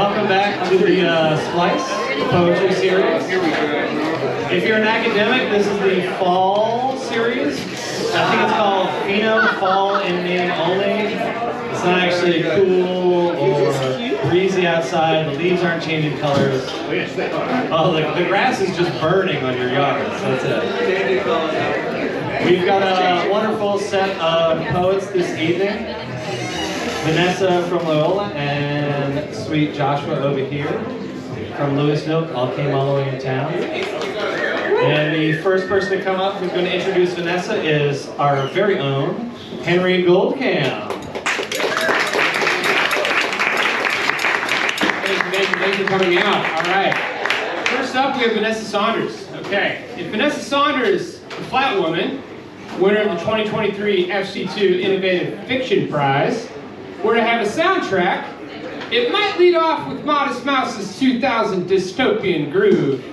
Welcome back to the Splice Poetry Series. If you're an academic, this is the fall series. I think it's called Phenom Fall in Name Only. It's not actually cool or breezy outside. The leaves aren't changing colors. Oh, the grass is just burning on your yard. So that's it. We've got a wonderful set of poets this evening. Vanessa from Loyola and sweet Joshua over here from Louisville all came all the way in town. And the first person to come up who's going to introduce Vanessa is our very own Henry Goldkamp. Thank you for coming out. All right. First up, we have Vanessa Saunders. Okay. If Vanessa Saunders, the Flat Woman, winner of the 2023 FC2 Innovative Fiction Prize, were to have a soundtrack, it might lead off with Modest Mouse's 2000 dystopian groove,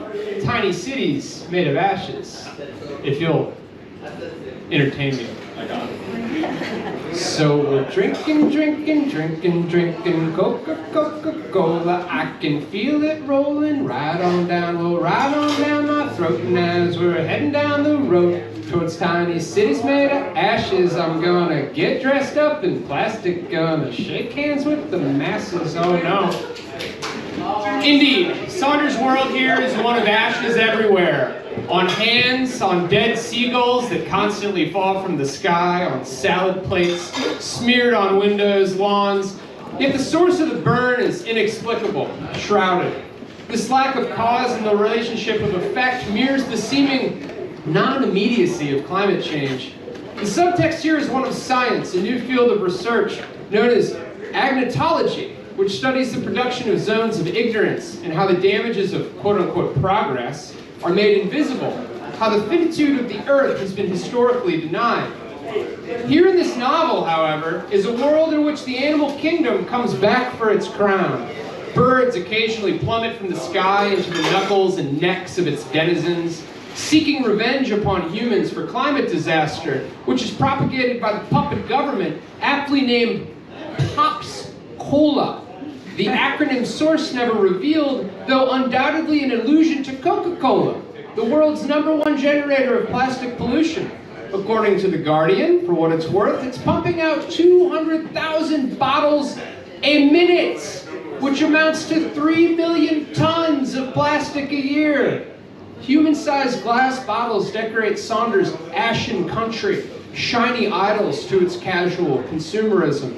Tiny Cities Made of Ashes, if you'll entertain me. I got it. So we're drinking Coca-Cola. I can feel it rolling right on down my throat. And as we're heading down the road towards tiny cities made of ashes, I'm gonna get dressed up in plastic, gonna shake hands with the masses. Oh no. Indeed, Saunders' world here is one of ashes everywhere. On hands, on dead seagulls that constantly fall from the sky, on salad plates, smeared on windows, lawns. Yet the source of the burn is inexplicable, shrouded. This lack of cause and the relationship of effect mirrors the seeming non-immediacy of climate change. The subtext here is one of science, a new field of research known as agnotology, which studies the production of zones of ignorance and how the damages of quote-unquote progress are made invisible, how the finitude of the earth has been historically denied. Here in this novel, however, is a world in which the animal kingdom comes back for its crown. Birds occasionally plummet from the sky into the knuckles and necks of its denizens, seeking revenge upon humans for climate disaster, which is propagated by the puppet government, aptly named Pops Cola. The acronym source never revealed, though undoubtedly an allusion to Coca-Cola, the world's #1 generator of plastic pollution. According to The Guardian, for what it's worth, it's pumping out 200,000 bottles a minute, which amounts to 3 million tons of plastic a year. Human-sized glass bottles decorate Saunders' ashen country, shiny idols to its casual consumerism.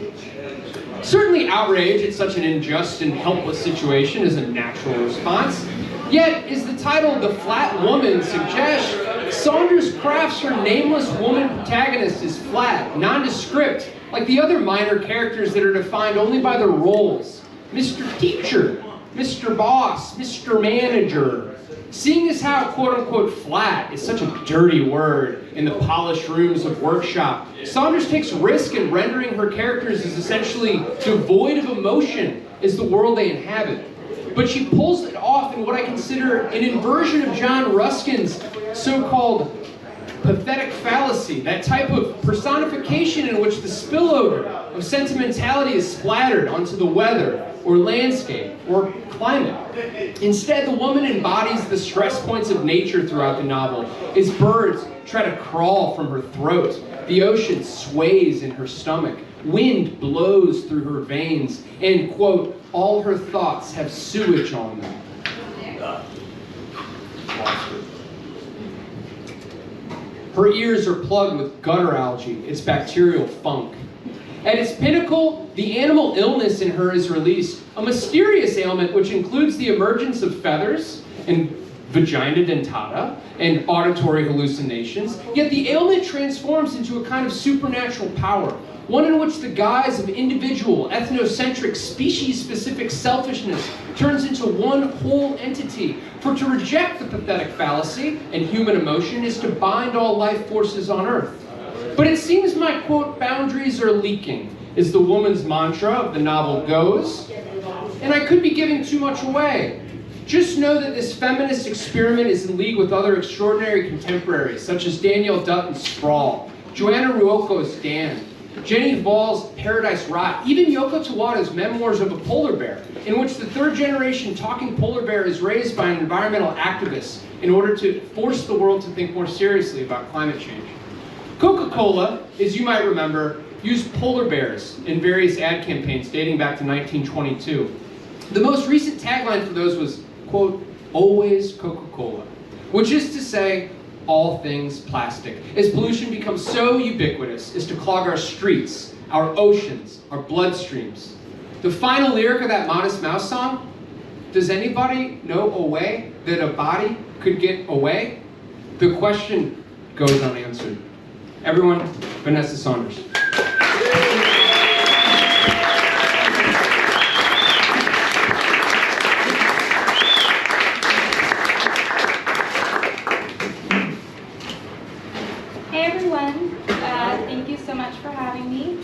Certainly outrage at such an unjust and helpless situation is a natural response. Yet, as the title The Flat Woman suggests, Saunders crafts her nameless woman protagonist as flat, nondescript, like the other minor characters that are defined only by their roles. Mr. Teacher, Mr. Boss, Mr. Manager. Seeing as how quote-unquote flat is such a dirty word in the polished rooms of workshop, Saunders takes risk in rendering her characters as essentially devoid of emotion as the world they inhabit. But she pulls it off in what I consider an inversion of John Ruskin's so-called pathetic fallacy, that type of personification in which the spillover of sentimentality is splattered onto the weather or landscape or climate. Instead, the woman embodies the stress points of nature throughout the novel as birds try to crawl from her throat. The ocean sways in her stomach. Wind blows through her veins. And, quote, all her thoughts have sewage on them. Her ears are plugged with gutter algae, its bacterial funk. At its pinnacle, the animal illness in her is released, a mysterious ailment which includes the emergence of feathers and vagina dentata and auditory hallucinations, yet the ailment transforms into a kind of supernatural power, one in which the guise of individual, ethnocentric, species-specific selfishness turns into one whole entity. For to reject the pathetic fallacy and human emotion is to bind all life forces on Earth. But it seems my, quote, boundaries are leaking, as the woman's mantra of the novel goes, and I could be giving too much away. Just know that this feminist experiment is in league with other extraordinary contemporaries, such as Danielle Dutton's Sprawl, Joanna Ruocco's Dan, Jenny Vall's Paradise Rot, even Yoko Tawada's Memoirs of a Polar Bear, in which the third generation talking polar bear is raised by an environmental activist in order to force the world to think more seriously about climate change. Coca-Cola, as you might remember, used polar bears in various ad campaigns dating back to 1922. The most recent tagline for those was, quote, "Always Coca-Cola," which is to say, all things plastic, as pollution becomes so ubiquitous as to clog our streets, our oceans, our bloodstreams. The final lyric of that Modest Mouse song, does anybody know a way that a body could get away? The question goes unanswered. Everyone, Vanessa Saunders. Thank you so much for having me.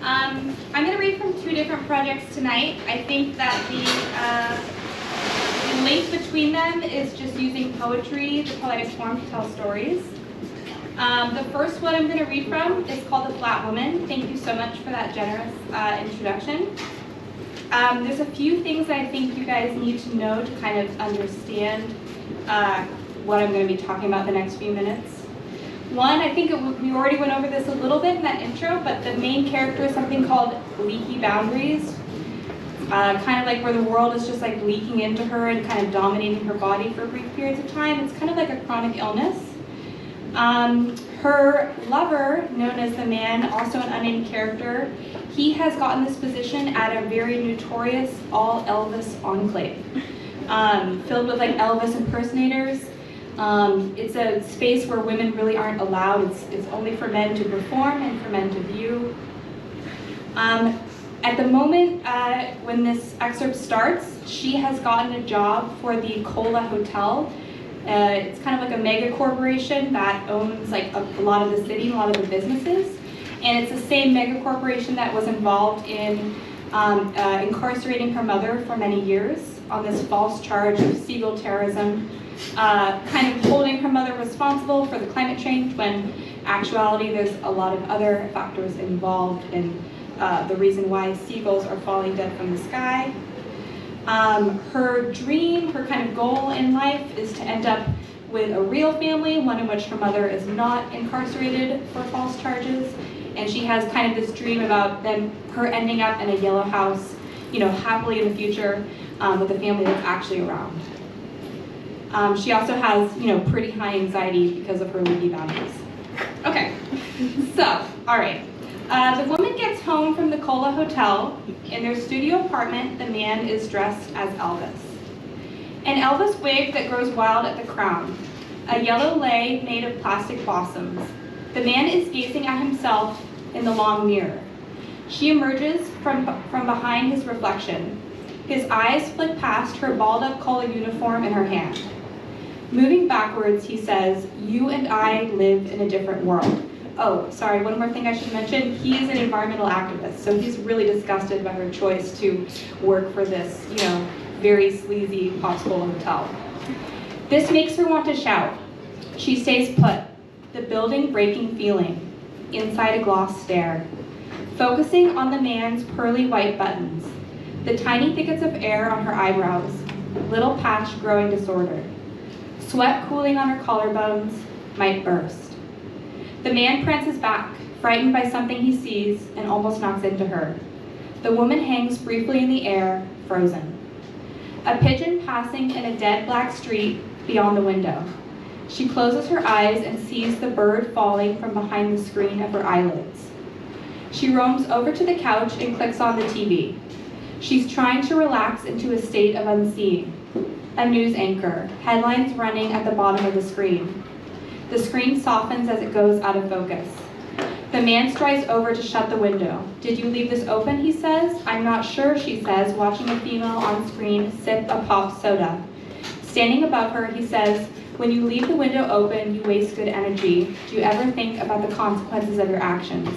I'm going to read from two different projects tonight. I think that the link between them is just using poetry, the poetic form, to tell stories. The first one I'm going to read from is called The Flat Woman. Thank you so much for that generous introduction. There's a few things I think you guys need to know to kind of understand what I'm going to be talking about the next few minutes. One, I think we already went over this a little bit in that intro, but the main character is something called leaky boundaries. Kind of like where the world is just like leaking into her and kind of dominating her body for brief periods of time. It's kind of like a chronic illness. Her lover, known as the Man, also an unnamed character, he has gotten this position at a very notorious all-Elvis enclave, filled with like Elvis impersonators. It's a space where women really aren't allowed. It's only for men to perform and for men to view. At the moment when this excerpt starts, she has gotten a job for the Cola Hotel. It's kind of like a mega corporation that owns like a lot of the city and a lot of the businesses. And it's the same mega corporation that was involved in incarcerating her mother for many years on this false charge of seagull terrorism. Kind of holding her mother responsible for the climate change when actuality there's a lot of other factors involved in the reason why seagulls are falling dead from the sky. Her dream, her kind of goal in life is to end up with a real family, one in which her mother is not incarcerated for false charges, and she has kind of this dream about her ending up in a yellow house, you know, happily in the future with a family that's actually around. She also has, you know, pretty high anxiety because of her leaky boundaries. Okay, so, all right. The woman gets home from the Cola Hotel. In their studio apartment, the man is dressed as Elvis. An Elvis wig that grows wild at the crown. A yellow lei made of plastic blossoms. The man is gazing at himself in the long mirror. She emerges from behind his reflection. His eyes flick past her balled-up Cola uniform in her hand. Moving backwards, he says, "You and I live in a different world." Oh, sorry, one more thing I should mention. He is an environmental activist, so he's really disgusted by her choice to work for this, you know, very sleazy possible hotel. This makes her want to shout. She stays put, the building breaking feeling, inside a gloss stare, focusing on the man's pearly white buttons, the tiny thickets of air on her eyebrows, little patch growing disorder. Sweat cooling on her collarbones, might burst. The man prances back, frightened by something he sees, and almost knocks into her. The woman hangs briefly in the air, frozen. A pigeon passing in a dead black street beyond the window. She closes her eyes and sees the bird falling from behind the screen of her eyelids. She roams over to the couch and clicks on the TV. She's trying to relax into a state of unseeing. A news anchor, headlines running at the bottom of the screen. The screen softens as it goes out of focus. The man strides over to shut the window. "Did you leave this open?" he says. "I'm not sure," she says, watching a female on screen sip a pop soda. Standing above her, he says, "When you leave the window open, you waste good energy. Do you ever think about the consequences of your actions?"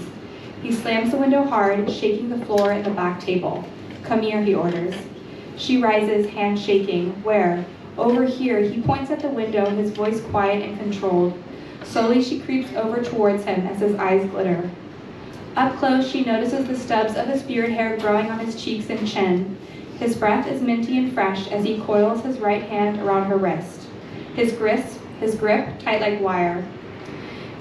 He slams the window hard, shaking the floor and the back table. "Come here," he orders. She rises, hand shaking. "Where?" "Over here." He points at the window, his voice quiet and controlled. Slowly she creeps over towards him as his eyes glitter. Up close, she notices the stubs of his beard hair growing on his cheeks and chin. His breath is minty and fresh as he coils his right hand around her wrist. His grip tight like wire.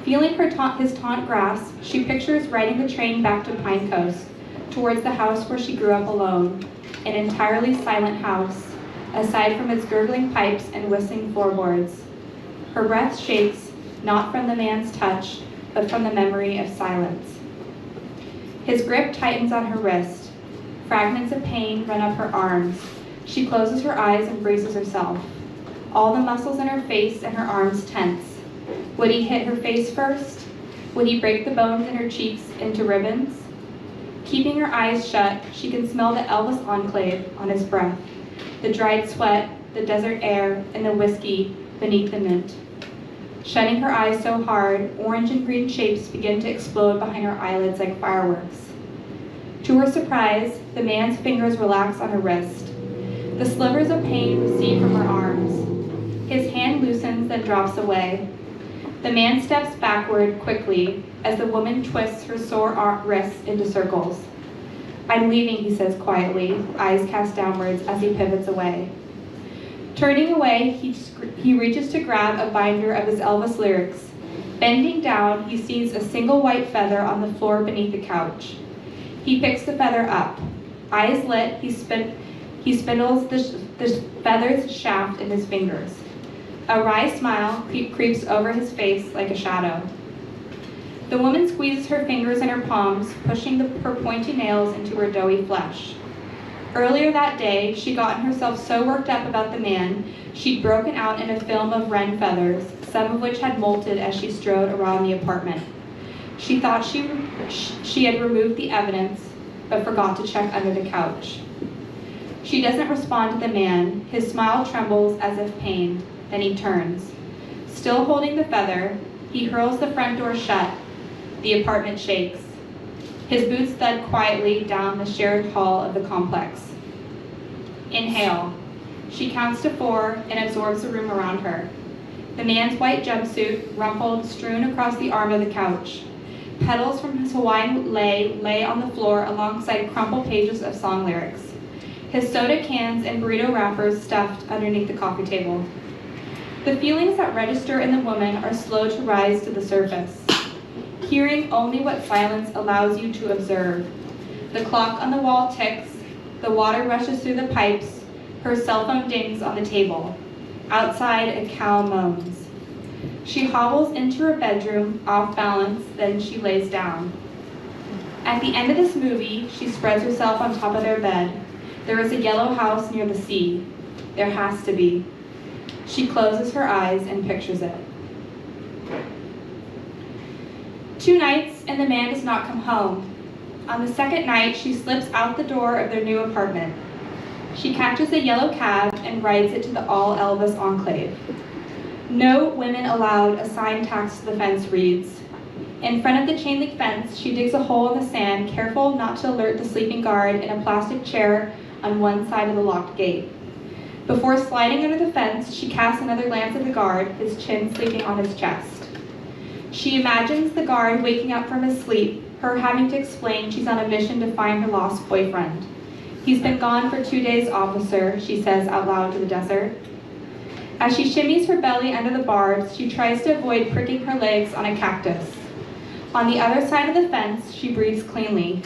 Feeling his taunt grasp, she pictures riding the train back to Pine Coast, towards the house where she grew up alone, an entirely silent house, aside from its gurgling pipes and whistling floorboards. Her breath shakes, not from the man's touch, but from the memory of silence. His grip tightens on her wrist. Fragments of pain run up her arms. She closes her eyes and braces herself. All the muscles in her face and her arms tense. Would he hit her face first? Would he break the bones in her cheeks into ribbons? Keeping her eyes shut, she can smell the Elvis enclave on his breath, the dried sweat, the desert air, and the whiskey beneath the mint. Shutting her eyes so hard, orange and green shapes begin to explode behind her eyelids like fireworks. To her surprise, the man's fingers relax on her wrist. The slivers of pain recede from her arms. His hand loosens, then drops away. The man steps backward quickly as the woman twists her sore wrists into circles. "I'm leaving," he says quietly, eyes cast downwards as he pivots away. Turning away, he reaches to grab a binder of his Elvis lyrics. Bending down, he sees a single white feather on the floor beneath the couch. He picks the feather up. Eyes lit, he spindles the feather's shaft in his fingers. A wry smile creeps over his face like a shadow. The woman squeezes her fingers in her palms, pushing her pointy nails into her doughy flesh. Earlier that day, she'd gotten herself so worked up about the man, she'd broken out in a film of wren feathers, some of which had molted as she strode around the apartment. She thought she had removed the evidence, but forgot to check under the couch. She doesn't respond to the man. His smile trembles as if pained. Then he turns. Still holding the feather, he hurls the front door shut. The apartment shakes. His boots thud quietly down the shared hall of the complex. Inhale. She counts to 4 and absorbs the room around her. The man's white jumpsuit, rumpled, strewn across the arm of the couch. Petals from his Hawaiian lay on the floor alongside crumpled pages of song lyrics. His soda cans and burrito wrappers stuffed underneath the coffee table. The feelings that register in the woman are slow to rise to the surface. Hearing only what silence allows you to observe. The clock on the wall ticks, the water rushes through the pipes, her cell phone dings on the table. Outside, a cow moans. She hobbles into her bedroom, off balance, then she lays down. At the end of this movie, she spreads herself on top of their bed. There is a yellow house near the sea. There has to be. She closes her eyes and pictures it. 2 nights, and the man does not come home. On the second night, she slips out the door of their new apartment. She catches a yellow cab and rides it to the all Elvis enclave. "No women allowed," a sign tacked to the fence reads. In front of the chain link fence, she digs a hole in the sand, careful not to alert the sleeping guard in a plastic chair on one side of the locked gate. Before sliding under the fence, she casts another glance at the guard, his chin sleeping on his chest. She imagines the guard waking up from his sleep, her having to explain she's on a mission to find her lost boyfriend. "He's been gone for 2 days, officer," she says out loud to the desert. As she shimmies her belly under the barbs, she tries to avoid pricking her legs on a cactus. On the other side of the fence, she breathes cleanly,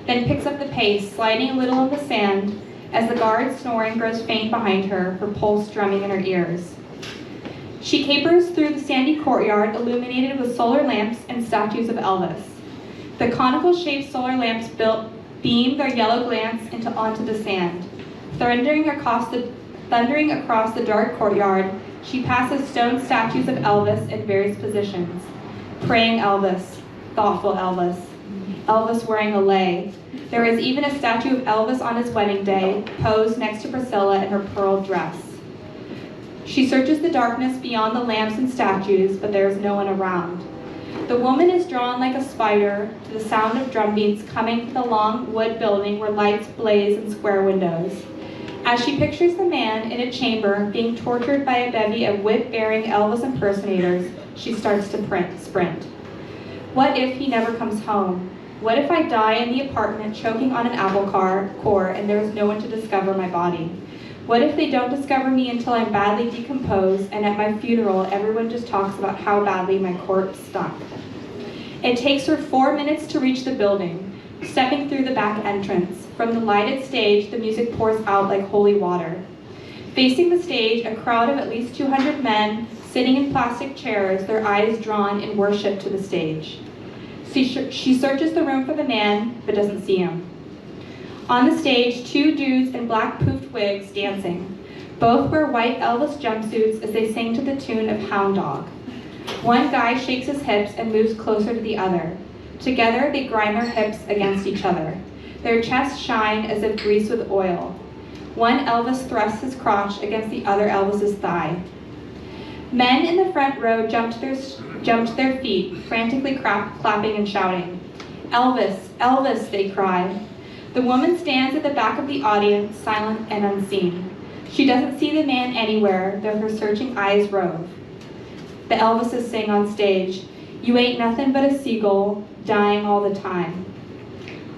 then picks up the pace, sliding a little in the sand, as the guard's snoring grows faint behind her, her pulse drumming in her ears. She capers through the sandy courtyard illuminated with solar lamps and statues of Elvis. The conical-shaped solar lamps beam their yellow glance onto the sand. Thundering across the dark courtyard, she passes stone statues of Elvis in various positions. Praying Elvis, thoughtful Elvis, Elvis wearing a lei. There is even a statue of Elvis on his wedding day, posed next to Priscilla in her pearl dress. She searches the darkness beyond the lamps and statues, but there is no one around. The woman is drawn like a spider to the sound of drum beats coming from the long wood building where lights blaze in square windows. As she pictures the man in a chamber being tortured by a bevy of whip-bearing Elvis impersonators, she starts to sprint. What if he never comes home? What if I die in the apartment choking on an apple core and there is no one to discover my body? What if they don't discover me until I'm badly decomposed and at my funeral everyone just talks about how badly my corpse stunk? It takes her 4 minutes to reach the building, stepping through the back entrance. From the lighted stage, the music pours out like holy water. Facing the stage, a crowd of at least 200 men sitting in plastic chairs, their eyes drawn in worship to the stage. She searches the room for the man, but doesn't see him. On the stage, 2 dudes in black poofed wigs dancing. Both wear white Elvis jumpsuits as they sing to the tune of Hound Dog. One guy shakes his hips and moves closer to the other. Together, they grind their hips against each other. Their chests shine as if greased with oil. One Elvis thrusts his crotch against the other Elvis's thigh. Men in the front row jumped to their feet, frantically clapping and shouting. "Elvis, Elvis," they cry. The woman stands at the back of the audience, silent and unseen. She doesn't see the man anywhere, though her searching eyes rove. The Elvises sing on stage, "You ain't nothing but a seagull, dying all the time."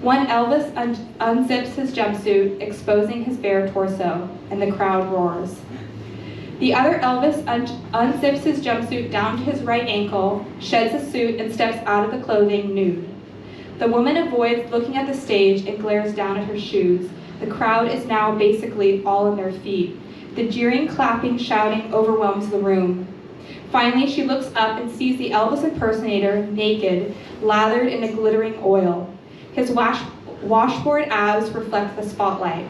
One Elvis unzips his jumpsuit, exposing his bare torso, and the crowd roars. The other Elvis unzips his jumpsuit down to his right ankle, sheds his suit, and steps out of the clothing nude. The woman avoids looking at the stage and glares down at her shoes. The crowd is now basically all on their feet. The jeering, clapping, shouting overwhelms the room. Finally, she looks up and sees the Elvis impersonator, naked, lathered in a glittering oil. His washboard abs reflect the spotlight.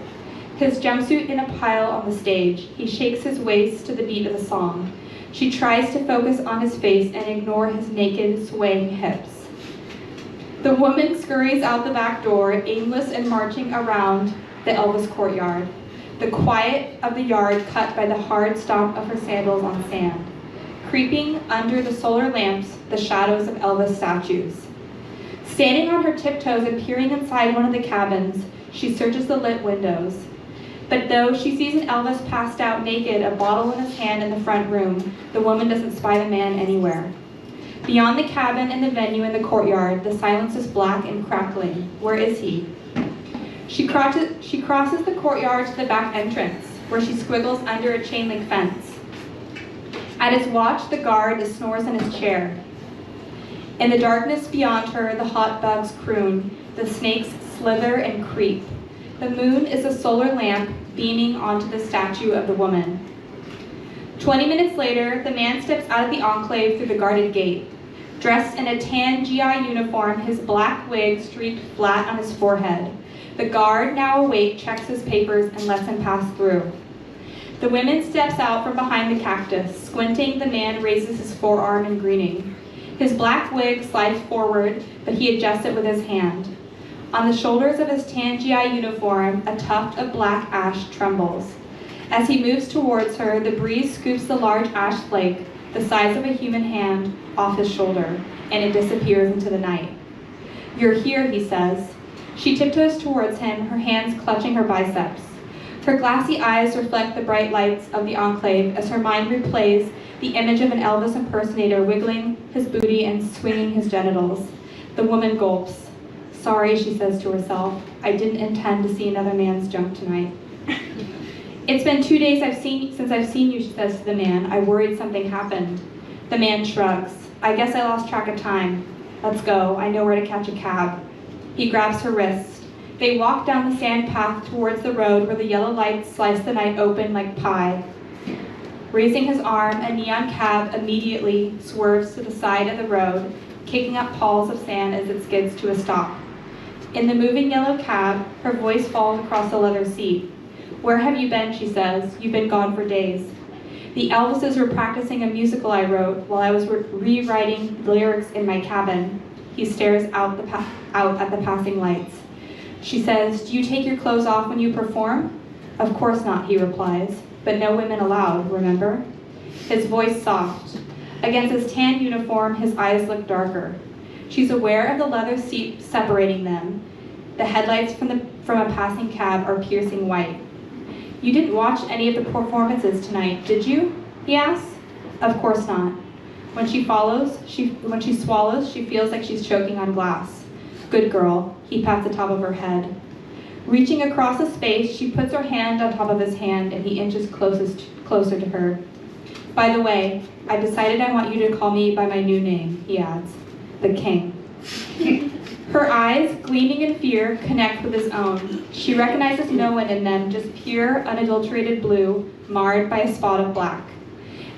His jumpsuit in a pile on the stage. He shakes his waist to the beat of the song. She tries to focus on his face and ignore his naked, swaying hips. The woman scurries out the back door, aimless and marching around the Elvis courtyard. The quiet of the yard cut by the hard stomp of her sandals on sand. Creeping under the solar lamps, the shadows of Elvis statues. Standing on her tiptoes and peering inside one of the cabins, she searches the lit windows. But though she sees an Elvis passed out naked, a bottle in his hand in the front room, the woman doesn't spy the man anywhere. Beyond the cabin and the venue in the courtyard, the silence is black and crackling. Where is he? She crosses the courtyard to the back entrance, where she squiggles under a chain-link fence. At his watch, the guard snores in his chair. In the darkness beyond her, the hot bugs croon, the snakes slither and creep. The moon is a solar lamp beaming onto the statue of the woman. 20 minutes later, the man steps out of the enclave through the guarded gate. Dressed in a tan GI uniform, his black wig streaked flat on his forehead. The guard, now awake, checks his papers and lets him pass through. The woman steps out from behind the cactus. Squinting, the man raises his forearm in greeting. His black wig slides forward, but he adjusts it with his hand. On the shoulders of his tan GI uniform, a tuft of black ash trembles. As he moves towards her, the breeze scoops the large ash flake, the size of a human hand, off his shoulder, and it disappears into the night. "You're here," he says. She tiptoes towards him, her hands clutching her biceps. Her glassy eyes reflect the bright lights of the enclave as her mind replays the image of an Elvis impersonator wiggling his booty and swinging his genitals. The woman gulps. "Sorry," she says to herself. "I didn't intend to see another man's junk tonight." "It's been 2 days since I've seen you," she says to the man. "I worried something happened." The man shrugs. "I guess I lost track of time. Let's go. I know where to catch a cab." He grabs her wrist. They walk down the sand path towards the road where the yellow lights slice the night open like pie. Raising his arm, a neon cab immediately swerves to the side of the road, kicking up palls of sand as it skids to a stop. In the moving yellow cab, her voice falls across the leather seat. "Where have you been?" she says. "You've been gone for days." "The Elvises were practicing a musical I wrote while I was rewriting lyrics in my cabin." He stares out at the passing lights. She says, "Do you take your clothes off when you perform?" "Of course not," he replies. "But no women allowed, remember?" His voice soft. Against his tan uniform, his eyes look darker. She's aware of the leather seat separating them. The headlights from a passing cab are piercing white. "You didn't watch any of the performances tonight, did you?" he asks. "Of course not." When she swallows, she feels like she's choking on glass. Good girl. He pats the top of her head. Reaching across the space, she puts her hand on top of his hand and he inches closer to her. By the way, I decided I want you to call me by my new name, he adds, the King. Her eyes, gleaming in fear, connect with his own. She recognizes no one in them, just pure, unadulterated blue, marred by a spot of black.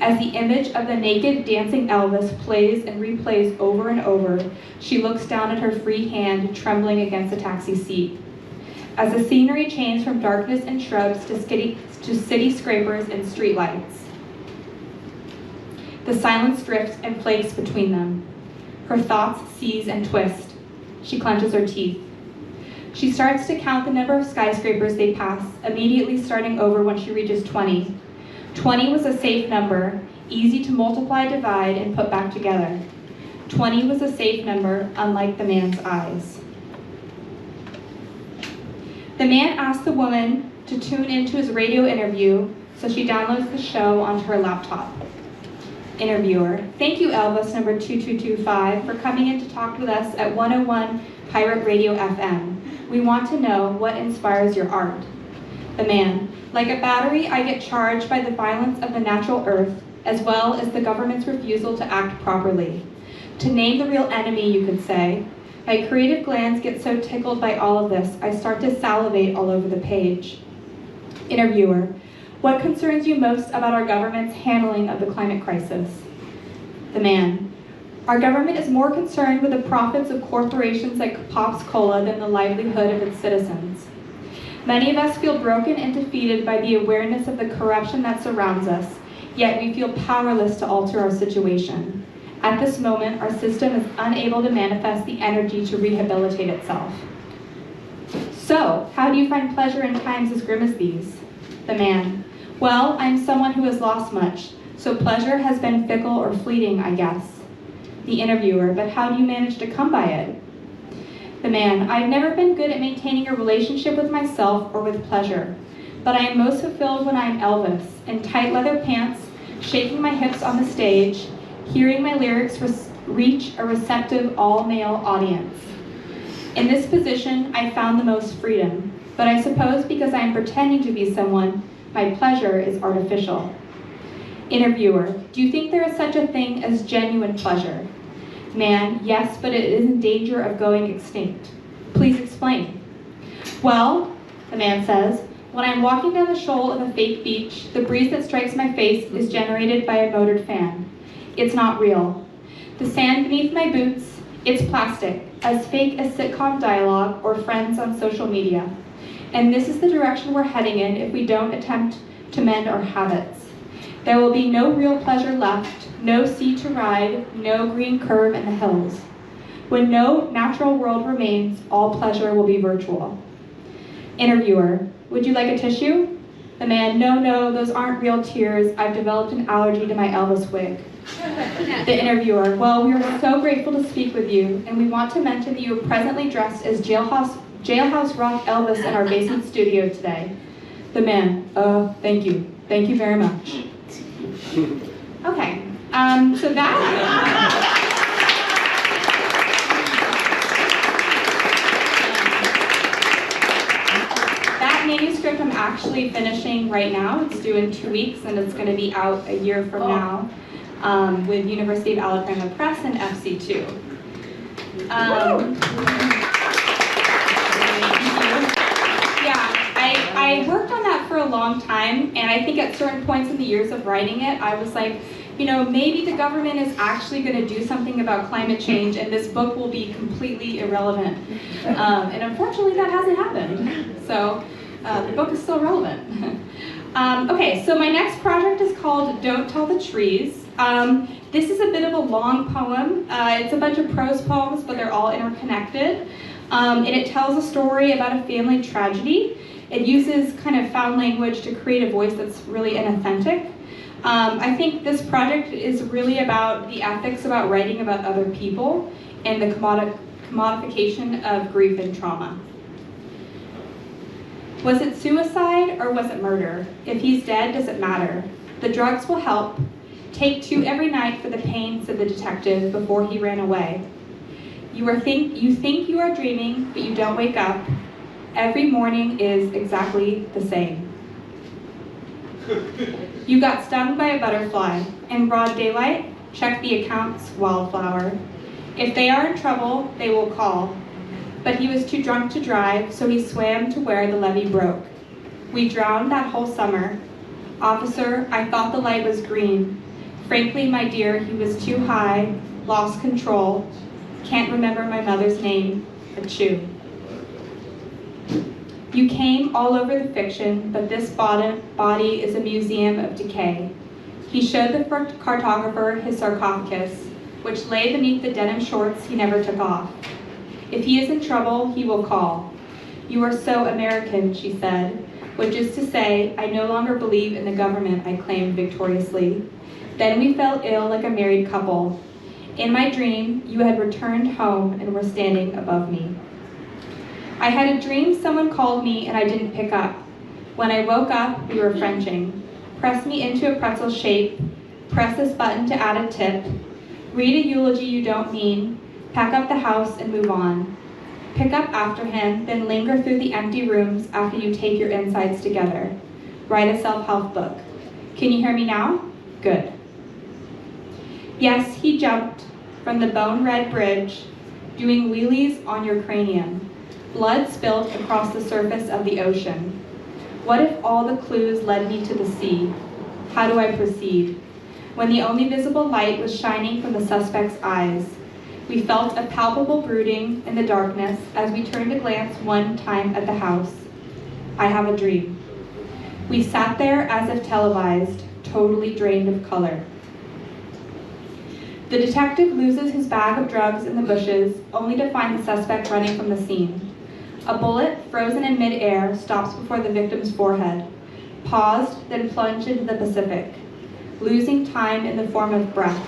As the image of the naked, dancing Elvis plays and replays over and over, she looks down at her free hand, trembling against the taxi seat. As the scenery changes from darkness and shrubs to city scrapers and streetlights, the silence drifts and flakes between them. Her thoughts seize and twist. She clenches her teeth. She starts to count the number of skyscrapers they pass, immediately starting over when she reaches 20. 20 was a safe number, easy to multiply, divide, and put back together. 20 was a safe number, unlike the man's eyes. The man asks the woman to tune into his radio interview, so she downloads the show onto her laptop. Interviewer: thank you, Elvis number 2225, for coming in to talk with us at 101 Pirate Radio FM. We want to know what inspires your art. The man: like a battery, I get charged by the violence of the natural earth, as well as the government's refusal to act properly. To name the real enemy, you could say. My creative glands get so tickled by all of this, I start to salivate all over the page. Interviewer: what concerns you most about our government's handling of the climate crisis? The man: our government is more concerned with the profits of corporations like Pops Cola than the livelihood of its citizens. Many of us feel broken and defeated by the awareness of the corruption that surrounds us, yet we feel powerless to alter our situation. At this moment, our system is unable to manifest the energy to rehabilitate itself. So, how do you find pleasure in times as grim as these? The man: well, I'm someone who has lost much, so pleasure has been fickle or fleeting, I guess. The interviewer: but how do you manage to come by it? The man: I've never been good at maintaining a relationship with myself or with pleasure, but I am most fulfilled when I am Elvis, in tight leather pants, shaking my hips on the stage, hearing my lyrics reach a receptive all-male audience. In this position, I found the most freedom, but I suppose because I am pretending to be someone, my pleasure is artificial. Interviewer: do you think there is such a thing as genuine pleasure? Man: yes, but it is in danger of going extinct. Please explain. Well, the man says, when I'm walking down the shoal of a fake beach, the breeze that strikes my face is generated by a motored fan. It's not real. The sand beneath my boots, it's plastic, as fake as sitcom dialogue or friends on social media. And this is the direction we're heading in if we don't attempt to mend our habits. There will be no real pleasure left, no sea to ride, no green curve in the hills. When no natural world remains, all pleasure will be virtual. Interviewer: would you like a tissue? The man: no, those aren't real tears. I've developed an allergy to my Elvis wig. The interviewer: well, we are so grateful to speak with you, and we want to mention that you are presently dressed as Jailhouse Rock Elvis in our basement studio today. The man: thank you. Thank you very much. Okay, so that manuscript I'm actually finishing right now. It's due in 2 weeks, and it's going to be out a year from now with University of Alabama Press and FC2. I worked on that for a long time, and I think at certain points in the years of writing it, I was like, maybe the government is actually going to do something about climate change, and this book will be completely irrelevant. And unfortunately, that hasn't happened. So the book is still relevant. Okay, so my next project is called Don't Tell the Trees. This is a bit of a long poem. It's a bunch of prose poems, but they're all interconnected. And it tells a story about a family tragedy. It uses kind of found language to create a voice that's really inauthentic. I think this project is really about the ethics about writing about other people and the commodification of grief and trauma. Was it suicide or was it murder? If he's dead, does it matter? The drugs will help. Take 2 every night for the pain, said the detective before he ran away. You think you are dreaming, but you don't wake up. Every morning is exactly the same. You got stung by a butterfly. In broad daylight, check the accounts, wildflower. If they are in trouble, they will call. But he was too drunk to drive, so he swam to where the levee broke. We drowned that whole summer. Officer, I thought the light was green. Frankly, my dear, he was too high, lost control. Can't remember my mother's name, Achoo. You came all over the fiction, but this body is a museum of decay. He showed the cartographer his sarcophagus, which lay beneath the denim shorts he never took off. If he is in trouble, he will call. You are so American, she said, which is to say, I no longer believe in the government, I claimed victoriously. Then we fell ill like a married couple. In my dream, you had returned home and were standing above me. I had a dream someone called me and I didn't pick up. When I woke up, we were Frenching. Press me into a pretzel shape, press this button to add a tip, read a eulogy you don't mean, pack up the house and move on. Pick up after him, then linger through the empty rooms after you take your insides together. Write a self-help book. Can you hear me now? Good. Yes, he jumped from the bone-red bridge, doing wheelies on your cranium. Blood spilled across the surface of the ocean. What if all the clues led me to the sea? How do I proceed? When the only visible light was shining from the suspect's eyes, we felt a palpable brooding in the darkness as we turned to glance one time at the house. I have a dream. We sat there as if televised, totally drained of color. The detective loses his bag of drugs in the bushes, only to find the suspect running from the scene. A bullet, frozen in mid-air, stops before the victim's forehead, paused, then plunged into the Pacific, losing time in the form of breath.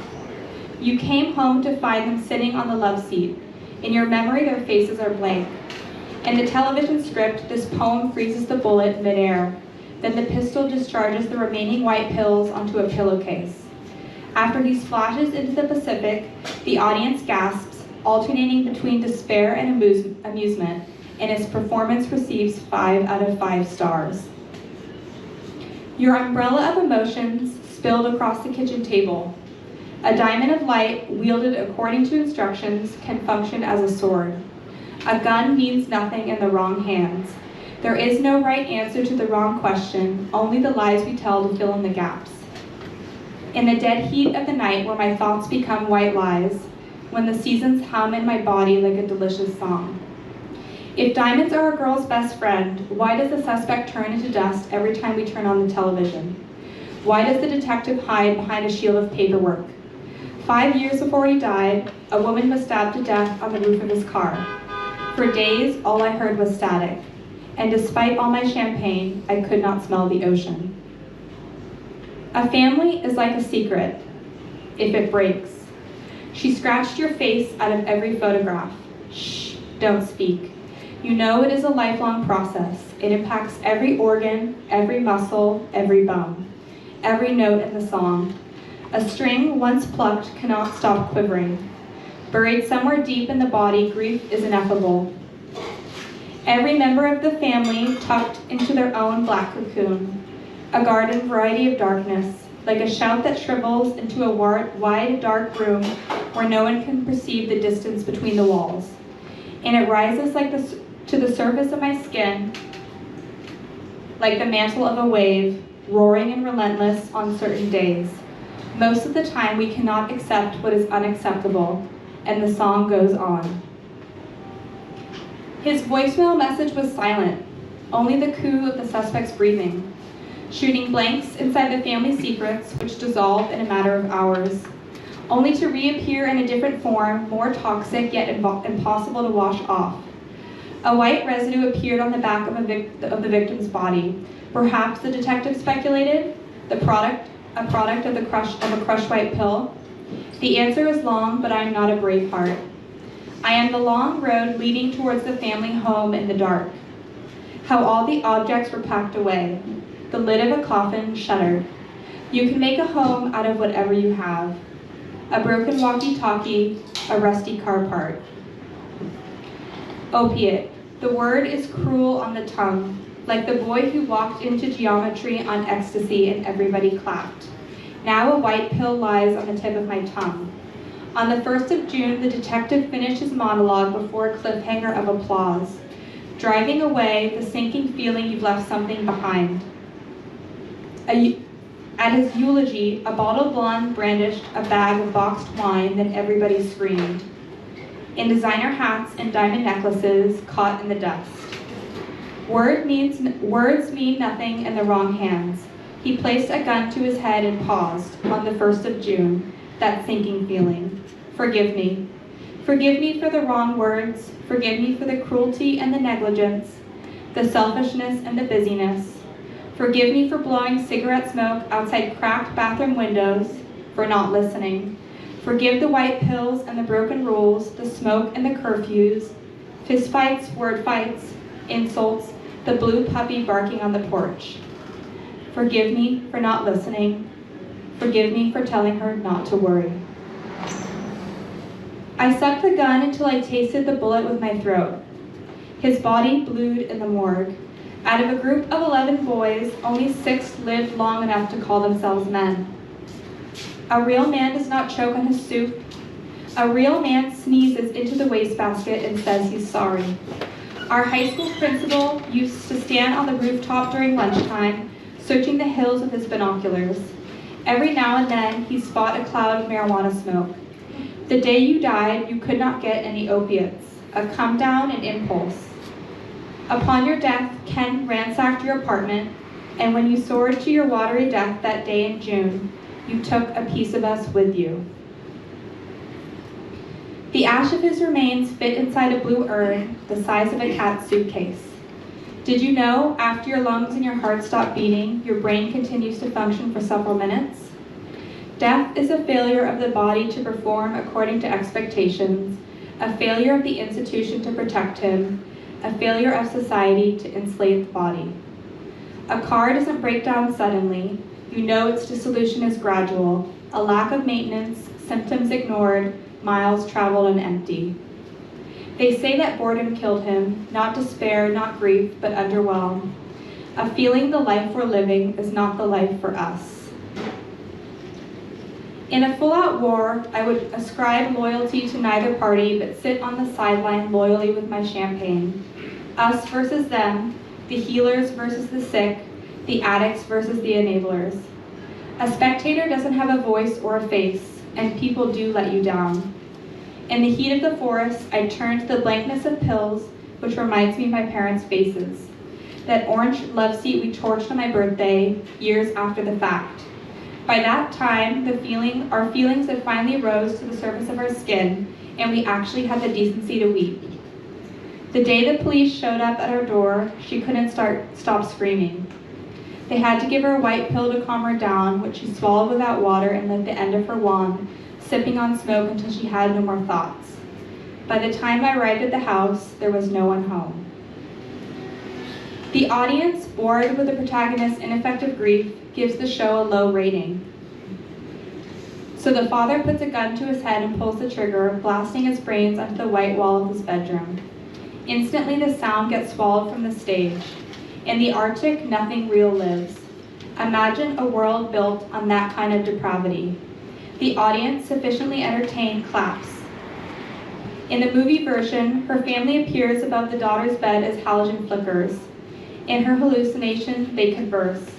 You came home to find them sitting on the love seat. In your memory, their faces are blank. In the television script, this poem freezes the bullet mid-air. Then the pistol discharges the remaining white pills onto a pillowcase. After he splashes into the Pacific, the audience gasps, alternating between despair and amusement, and his performance receives 5 out of 5 stars. Your umbrella of emotions spilled across the kitchen table. A diamond of light, wielded according to instructions, can function as a sword. A gun means nothing in the wrong hands. There is no right answer to the wrong question, only the lies we tell to fill in the gaps. In the dead heat of the night where my thoughts become white lies, when the seasons hum in my body like a delicious song. If diamonds are a girl's best friend, why does the suspect turn into dust every time we turn on the television? Why does the detective hide behind a shield of paperwork? 5 years before he died, a woman was stabbed to death on the roof of his car. For days, all I heard was static, and despite all my champagne, I could not smell the ocean. A family is like a secret, if it breaks. She scratched your face out of every photograph. Shh, don't speak. You know it is a lifelong process. It impacts every organ, every muscle, every bone, every note in the song. A string once plucked cannot stop quivering. Buried somewhere deep in the body, grief is ineffable. Every member of the family tucked into their own black cocoon. A garden variety of darkness, like a shout that shrivels into a wide, dark room where no one can perceive the distance between the walls. And it rises to the surface of my skin, like the mantle of a wave, roaring and relentless on certain days. Most of the time, we cannot accept what is unacceptable, and the song goes on. His voicemail message was silent, only the coo of the suspect's breathing, shooting blanks inside the family secrets which dissolve in a matter of hours, only to reappear in a different form, more toxic yet impossible to wash off. A white residue appeared on the back of the victim's body. Perhaps, the detective speculated, a product of a crushed white pill. The answer is long, but I am not a brave heart. I am the long road leading towards the family home in the dark. How all the objects were packed away. The lid of a coffin shuttered. You can make a home out of whatever you have. A broken walkie-talkie, a rusty car part. Opiate. The word is cruel on the tongue, like the boy who walked into geometry on ecstasy and everybody clapped. Now a white pill lies on the tip of my tongue. On the 1st of June, the detective finished his monologue before a cliffhanger of applause, driving away the sinking feeling you've left something behind. At his eulogy, a bottled blonde brandished a bag of boxed wine, then everybody screamed. In designer hats and diamond necklaces caught in the dust. Words mean nothing in the wrong hands. He placed a gun to his head and paused on the 1st of June, that sinking feeling. Forgive me. Forgive me for the wrong words. Forgive me for the cruelty and the negligence, the selfishness and the busyness. Forgive me for blowing cigarette smoke outside cracked bathroom windows, for not listening. Forgive the white pills and the broken rules, the smoke and the curfews, fistfights, word fights, insults, the blue puppy barking on the porch. Forgive me for not listening. Forgive me for telling her not to worry. I sucked the gun until I tasted the bullet with my throat. His body blued in the morgue. Out of a group of 11 boys, only 6 lived long enough to call themselves men. A real man does not choke on his soup. A real man sneezes into the wastebasket and says he's sorry. Our high school principal used to stand on the rooftop during lunchtime, searching the hills with his binoculars. Every now and then, he spot a cloud of marijuana smoke. The day you died, you could not get any opiates, a come down and impulse. Upon your death, Ken ransacked your apartment, and when you soared to your watery death that day in June, you took a piece of us with you. The ash of his remains fit inside a blue urn the size of a cat's suitcase. Did you know, after your lungs and your heart stop beating, your brain continues to function for several minutes? Death is a failure of the body to perform according to expectations, a failure of the institution to protect him, a failure of society to enslave the body. A car doesn't break down suddenly. You know its dissolution is gradual, a lack of maintenance, symptoms ignored, miles traveled and empty. They say that boredom killed him, not despair, not grief, but underwhelm. A feeling the life we're living is not the life for us. In a full-out war, I would ascribe loyalty to neither party, but sit on the sideline loyally with my champagne. Us versus them, the healers versus the sick, the addicts versus the enablers. A spectator doesn't have a voice or a face, and people do let you down. In the heat of the forest, I turn to the blankness of pills, which reminds me of my parents' faces. That orange love seat we torched on my birthday, years after the fact. By that time, our feelings had finally rose to the surface of our skin, and we actually had the decency to weep. The day the police showed up at our door, she couldn't stop screaming. They had to give her a white pill to calm her down, which she swallowed without water and lit the end of her wand, sipping on smoke until she had no more thoughts. By the time I arrived at the house, there was no one home. The audience, bored with the protagonist's ineffective grief, gives the show a low rating. So the father puts a gun to his head and pulls the trigger, blasting his brains onto the white wall of his bedroom. Instantly the sound gets swallowed from the stage. In the Arctic, nothing real lives. Imagine a world built on that kind of depravity. The audience, sufficiently entertained, claps. In the movie version, her family appears above the daughter's bed as halogen flickers. In her hallucination, they converse.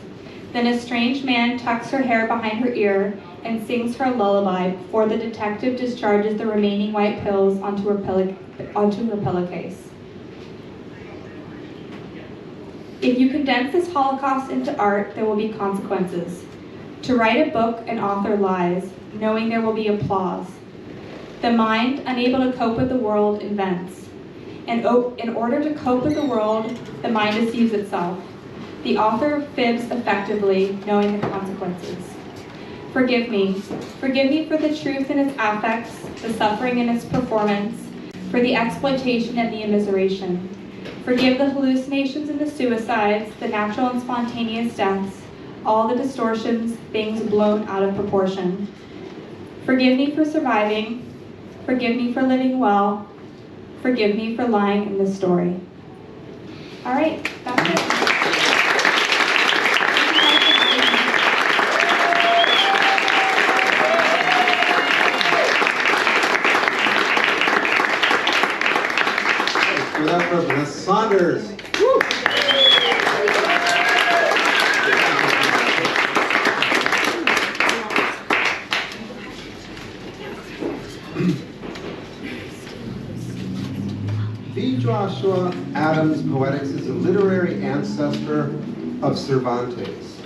Then a strange man tucks her hair behind her ear and sings her a lullaby before the detective discharges the remaining white pills onto her pillowcase. If you condense this Holocaust into art, there will be consequences. To write a book, an author lies, knowing there will be applause. The mind, unable to cope with the world, invents. And in order to cope with the world, the mind deceives itself. The author fibs effectively, knowing the consequences. Forgive me. Forgive me for the truth in its affects, the suffering in its performance, for the exploitation and the immiseration. Forgive the hallucinations and the suicides, the natural and spontaneous deaths, all the distortions, things blown out of proportion. Forgive me for surviving. Forgive me for living well. Forgive me for lying in this story. All right, that's it. Give it up for Vanessa Saunders. Woo. V. Joshua Adams Poetics is a literary ancestor of Cervantes.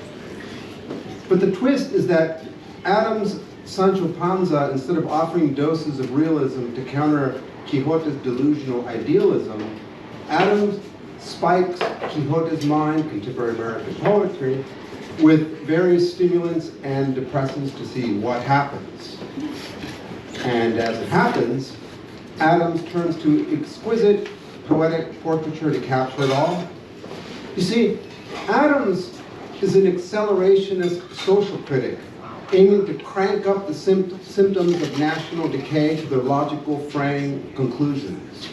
But the twist is that Adams' Sancho Panza, instead of offering doses of realism to counter Quixote's delusional idealism, Adams spikes Quixote's mind, contemporary American poetry, with various stimulants and depressants to see what happens. And as it happens, Adams turns to exquisite poetic portraiture to capture it all. You see, Adams is an accelerationist social critic, aiming to crank up the symptoms of national decay to their logical, fraying conclusions.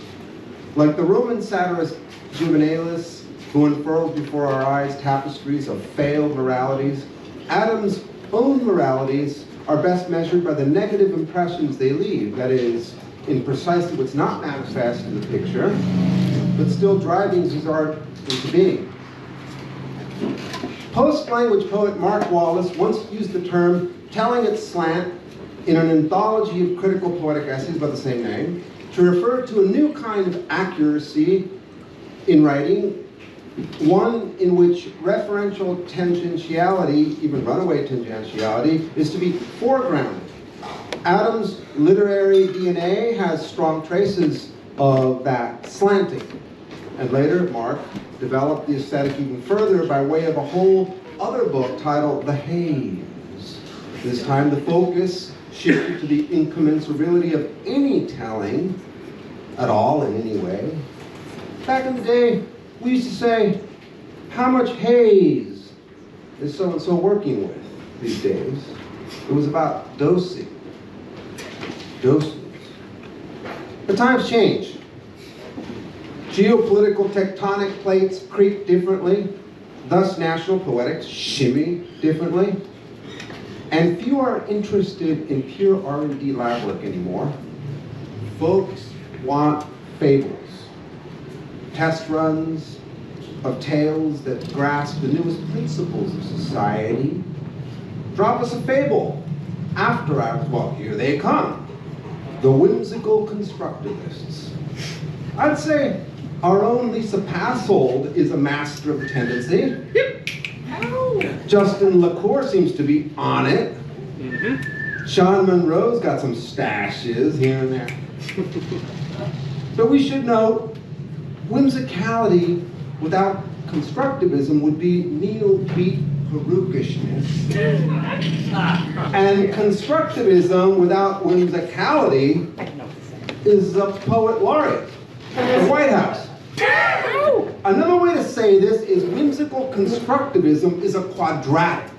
Like the Roman satirist Juvenalis, who unfurls before our eyes tapestries of failed moralities, Adams' own moralities are best measured by the negative impressions they leave, that is, in precisely what's not manifest in the picture, but still driving his art into being. Post-language poet Mark Wallace once used the term telling its slant in an anthology of critical poetic essays by the same name to refer to a new kind of accuracy in writing, one in which referential tangentiality, even runaway tangentiality, is to be foregrounded. Adams' literary DNA has strong traces of that slanting. And later, Mark developed the aesthetic even further by way of a whole other book titled The Haze. This time the focus shifted to the incommensurability of any telling at all in any way. Back in the day, we used to say, how much haze is so-and-so working with these days? It was about dosing. Doses. The times change. Geopolitical tectonic plates creak differently, thus national poetics shimmy differently, and few are interested in pure R&D lab work anymore. Folks want fables, test runs of tales that grasp the newest principles of society. Drop us a fable. After hours, well, here they come. The whimsical constructivists. I'd say our own Lisa Passold is a master of tendency. Justin LaCour seems to be on it. Sean Monroe's got some stashes here and there. But we should note, whimsicality without constructivism would be neo-beat peruquishness. And constructivism without whimsicality is a poet laureate at the White House. Another way to say this is whimsical constructivism is a quadratic.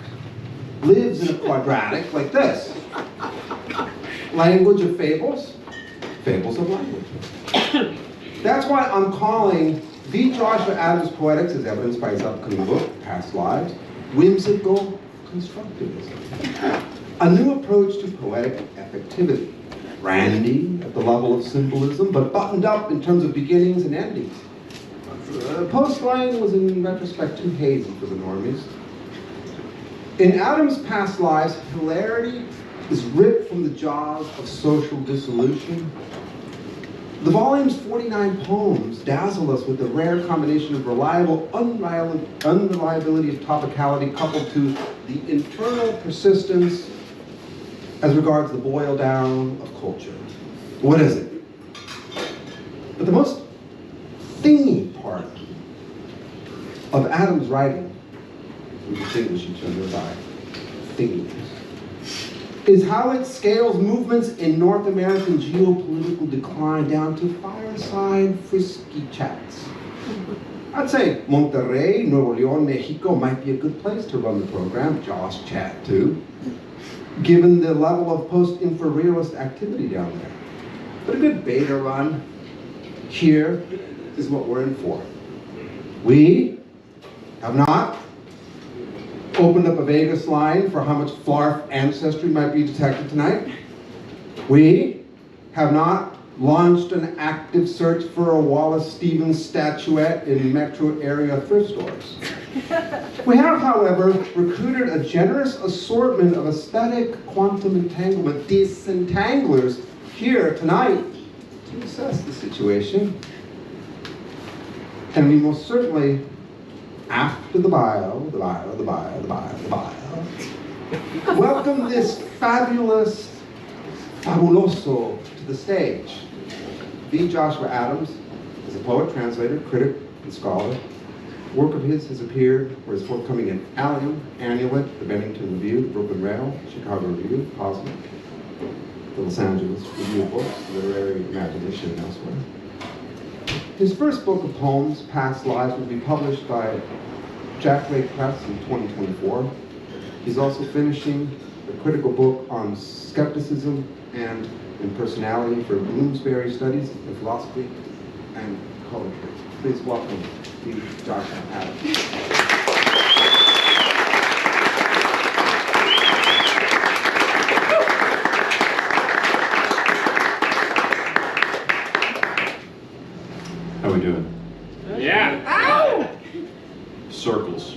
Lives in a quadratic like this. Language of fables, fables of language. That's why I'm calling V. Joshua Adams Poetics, as evidenced by his upcoming book, Past Lives, whimsical constructivism. A new approach to poetic effectivity. Randy at the level of symbolism, but buttoned up in terms of beginnings and endings. Post-line was in retrospect too hazy for the normies. In Adams' Past Lives, hilarity is ripped from the jaws of social dissolution. The volume's 49 poems dazzle us with the rare combination of reliable unreliability of topicality coupled to the internal persistence as regards the boil down of culture. What is it? But the most thingy part of Adams' writing, we distinguish each other by thinginess, is how it scales movements in North American geopolitical decline down to fireside frisky chats. I'd say Monterrey, Nuevo León, Mexico might be a good place to run the program, Josh chat too, given the level of post-infrarealist activity down there. But a good beta run, here is what we're in for. We have not opened up a Vegas line for how much Flarf ancestry might be detected tonight. We have not launched an active search for a Wallace Stevens statuette in metro area thrift stores. We have, however, recruited a generous assortment of aesthetic quantum entanglement disentanglers here tonight to assess the situation. And we most certainly, after the bio, welcome this fabulous fabuloso to the stage. V. Joshua Adams is a poet, translator, critic, and scholar. Work of his has appeared or is forthcoming in Allium, Annulet, the Bennington Review, the Brooklyn Rail, Chicago Review, Posit, the Los Angeles Review of Books, Literary Imagination, and elsewhere. His first book of poems, Past Lives, will be published by JackLeg Press in 2024. He's also finishing a critical book on skepticism and impersonality for Bloomsbury Studies in Philosophy and Poetry. Please welcome Joshua Adams. How we doing? Yeah. Ow! Circles.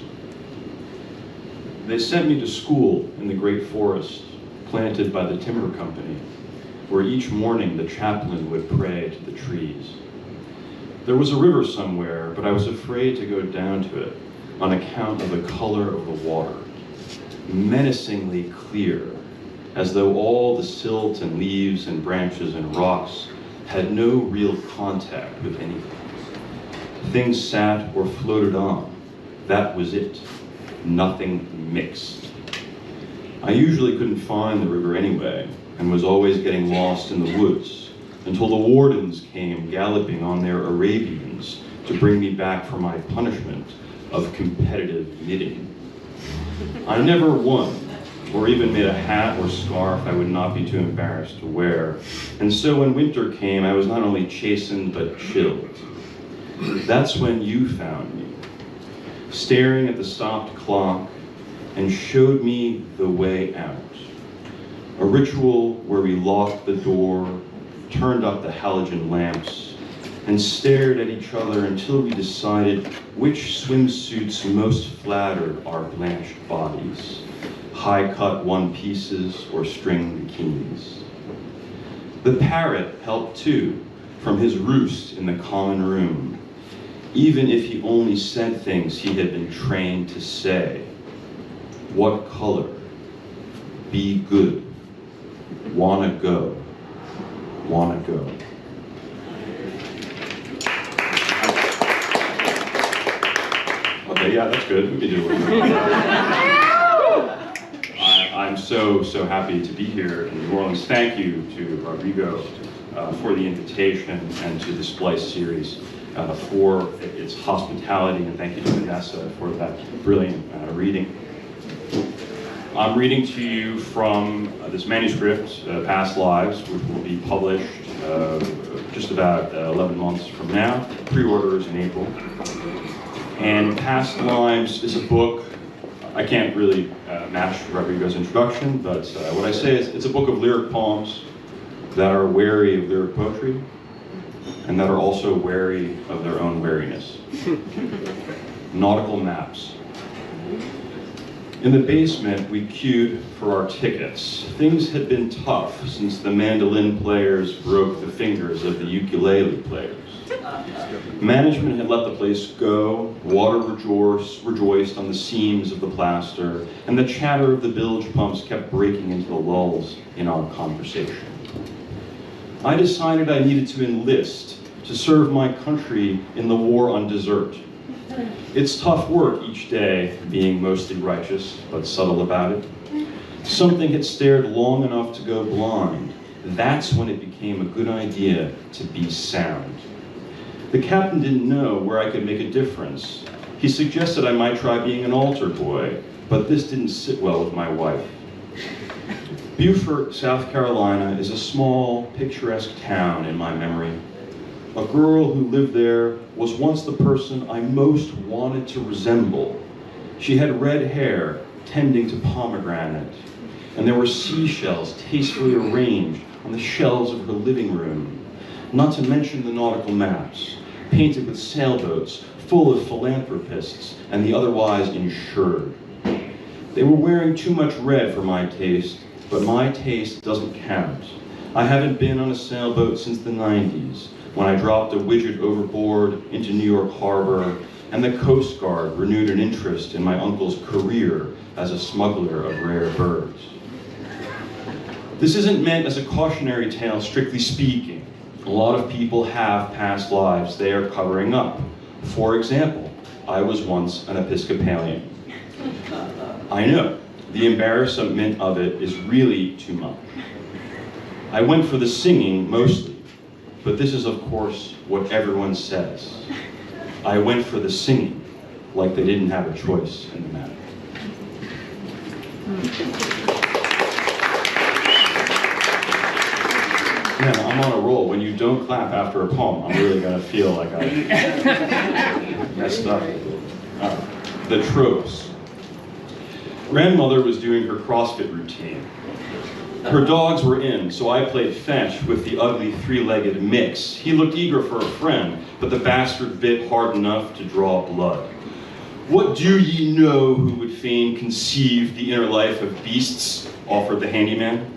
They sent me to school in the great forest, planted by the timber company, where each morning the chaplain would pray to the trees. There was a river somewhere, but I was afraid to go down to it on account of the color of the water, menacingly clear, as though all the silt and leaves and branches and rocks had no real contact with anything. Things sat or floated on. That was it. Nothing mixed. I usually couldn't find the river anyway, and was always getting lost in the woods, until the wardens came galloping on their Arabians to bring me back for my punishment of competitive knitting. I never won, or even made a hat or scarf I would not be too embarrassed to wear, and so when winter came, I was not only chastened but chilled. That's when you found me, staring at the stopped clock, and showed me the way out. A ritual where we locked the door, turned up the halogen lamps, and stared at each other until we decided which swimsuits most flattered our blanched bodies, high-cut one-pieces or string bikinis. The parrot helped too, from his roost in the common room, even if he only said things he had been trained to say. What color? Be good. Wanna go. Wanna go. Okay, yeah, that's good. We can do it. I'm so happy to be here in New Orleans. Thank you to Rodrigo for the invitation and to the Splice series for its hospitality, and thank you to Vanessa for that brilliant reading. I'm reading to you from this manuscript, Past Lives, which will be published just about 11 months from now. Pre-orders in April. And Past Lives is a book, I can't really match Rodrigo's introduction, but what I say is it's a book of lyric poems that are wary of lyric poetry and that are also wary of their own wariness. Nautical maps. In the basement, we queued for our tickets. Things had been tough since the mandolin players broke the fingers of the ukulele players. Management had let the place go, water rejoiced on the seams of the plaster, and the chatter of the bilge pumps kept breaking into the lulls in our conversation. I decided I needed to enlist to serve my country in the war on desert. It's tough work each day, being mostly righteous, but subtle about it. Something had stared long enough to go blind. That's when it became a good idea to be sound. The captain didn't know where I could make a difference. He suggested I might try being an altar boy, but this didn't sit well with my wife. Beaufort, South Carolina is a small, picturesque town in my memory. A girl who lived there was once the person I most wanted to resemble. She had red hair, tending to pomegranate, and there were seashells tastefully arranged on the shelves of her living room, not to mention the nautical maps, painted with sailboats full of philanthropists and the otherwise insured. They were wearing too much red for my taste, but my taste doesn't count. I haven't been on a sailboat since the 90s, when I dropped a widget overboard into New York Harbor, and the Coast Guard renewed an interest in my uncle's career as a smuggler of rare birds. This isn't meant as a cautionary tale, strictly speaking. A lot of people have past lives they are covering up. For example, I was once an Episcopalian. I know, the embarrassment of it is really too much. I went for the singing mostly, but this is of course what everyone says. I went for the singing, like they didn't have a choice in the matter. Man, I'm on a roll. When you don't clap after a poem, I'm really gonna feel like I messed up. The tropes. Grandmother was doing her CrossFit routine. Her dogs were in, so I played fetch with the ugly three-legged mix. He looked eager for a friend, but the bastard bit hard enough to draw blood. What do ye know who would fain conceive the inner life of beasts, offered the handyman,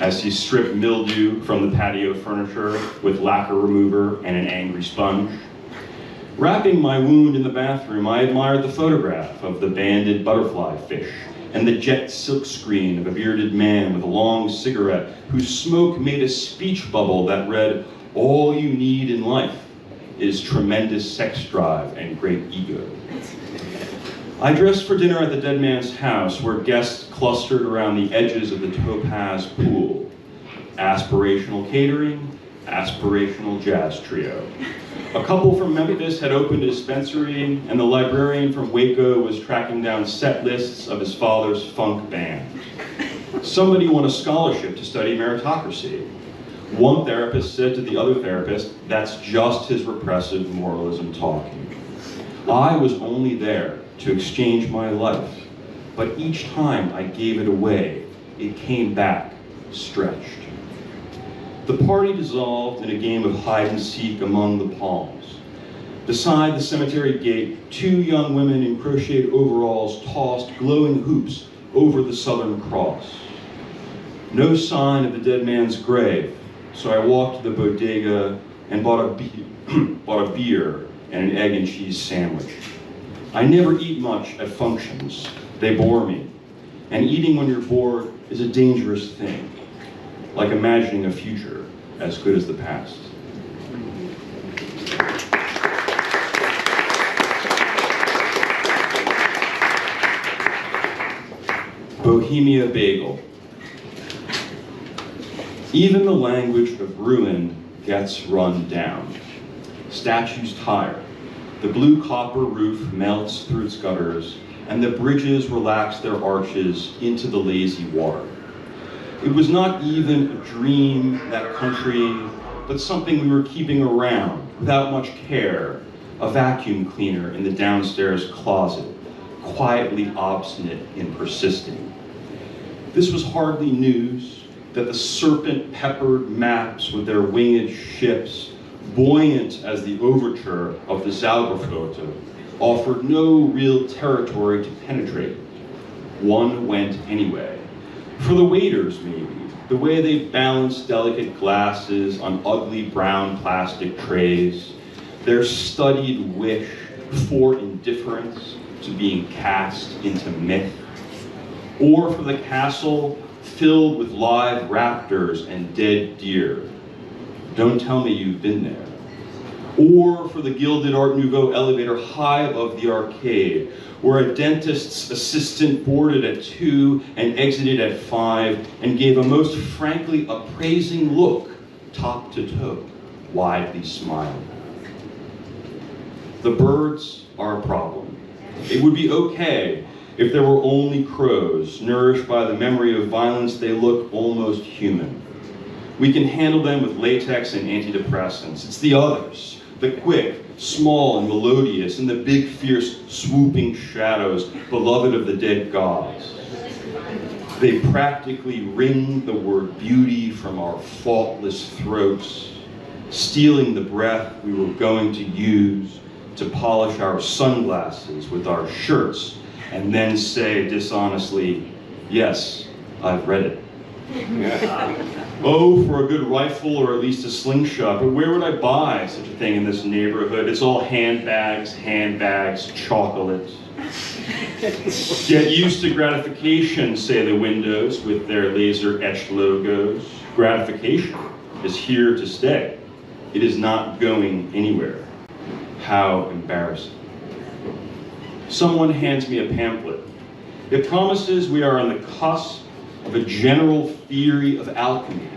as he stripped mildew from the patio furniture with lacquer remover and an angry sponge. Wrapping my wound in the bathroom, I admired the photograph of the banded butterfly fish and the jet silk screen of a bearded man with a long cigarette whose smoke made a speech bubble that read, "All you need in life is tremendous sex drive and great ego." I dressed for dinner at the dead man's house, where guests clustered around the edges of the topaz pool. Aspirational catering, aspirational jazz trio. A couple from Memphis had opened a dispensary, and the librarian from Waco was tracking down set lists of his father's funk band. Somebody won a scholarship to study meritocracy. One therapist said to the other therapist, "That's just his repressive moralism talking." I was only there to exchange my life, but each time I gave it away, it came back stretched. The party dissolved in a game of hide and seek among the palms. Beside the cemetery gate, two young women in crocheted overalls tossed glowing hoops over the Southern Cross. No sign of the dead man's grave, so I walked to the bodega and bought a beer and an egg and cheese sandwich. I never eat much at functions. They bore me. And eating when you're bored is a dangerous thing, like imagining a future as good as the past. Bohemia Bagel. Even the language of ruin gets run down. Statues tire. The blue copper roof melts through its gutters, and the bridges relax their arches into the lazy water. It was not even a dream, that country, but something we were keeping around without much care, a vacuum cleaner in the downstairs closet, quietly obstinate in persisting. This was hardly news, that the serpent-peppered maps with their winged ships, buoyant as the overture of the Zauberflotte, offered no real territory to penetrate. One went anyway. For the waiters, maybe, the way they balanced delicate glasses on ugly brown plastic trays, their studied wish for indifference to being cast into myth, or for the castle filled with live raptors and dead deer. Don't tell me you've been there. Or for the gilded Art Nouveau elevator high above the arcade, where a dentist's assistant boarded at 2 and exited at 5 and gave a most frankly appraising look, top to toe, widely smiling. The birds are a problem. It would be okay if there were only crows, nourished by the memory of violence. They look almost human. We can handle them with latex and antidepressants. It's the others, the quick, small, and melodious, and the big, fierce, swooping shadows, beloved of the dead gods. They practically wring the word beauty from our faultless throats, stealing the breath we were going to use to polish our sunglasses with our shirts, and then say dishonestly, yes, I've read it. Oh, for a good rifle or at least a slingshot, but where would I buy such a thing in this neighborhood? It's all handbags, chocolate. Get used to gratification, say the windows with their laser-etched logos. Gratification is here to stay. It is not going anywhere. How embarrassing. Someone hands me a pamphlet. It promises we are on the cusp of a general theory of alchemy.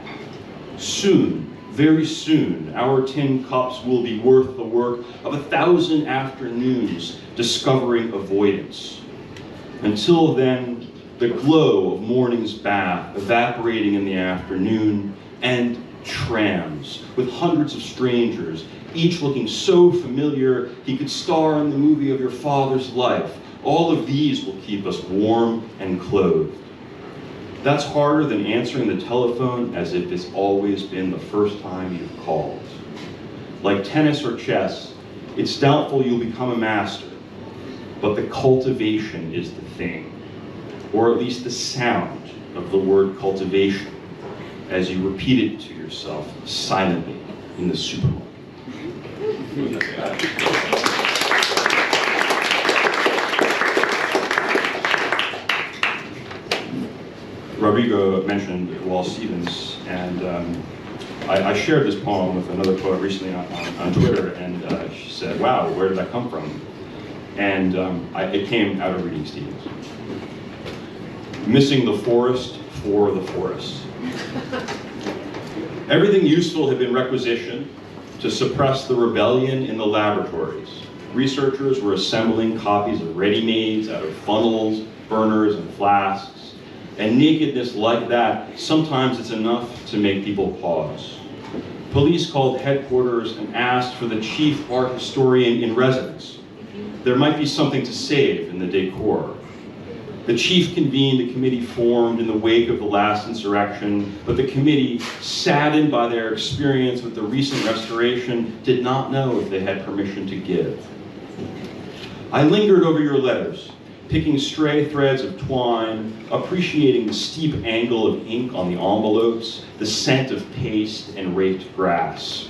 Soon, very soon, our tin cups will be worth the work of 1,000 afternoons discovering avoidance. Until then, the glow of morning's bath evaporating in the afternoon, and trams with hundreds of strangers, each looking so familiar he could star in the movie of your father's life. All of these will keep us warm and clothed. That's harder than answering the telephone as if it's always been the first time you've called. Like tennis or chess, it's doubtful you'll become a master, but the cultivation is the thing, or at least the sound of the word cultivation as you repeat it to yourself silently in the supermarket. Rodrigo mentioned Wallace Stevens, and I shared this poem with another poet recently on Twitter, and she said, wow, where did that come from? And it came out of reading Stevens. Missing the forest for the forest. Everything useful had been requisitioned to suppress the rebellion in the laboratories. Researchers were assembling copies of ready-mades out of funnels, burners, and flasks. And nakedness like that, sometimes it's enough to make people pause. Police called headquarters and asked for the chief art historian in residence. There might be something to save in the decor. The chief convened a committee formed in the wake of the last insurrection, but the committee, saddened by their experience with the recent restoration, did not know if they had permission to give. I lingered over your letters, picking stray threads of twine, appreciating the steep angle of ink on the envelopes, the scent of paste and raked grass.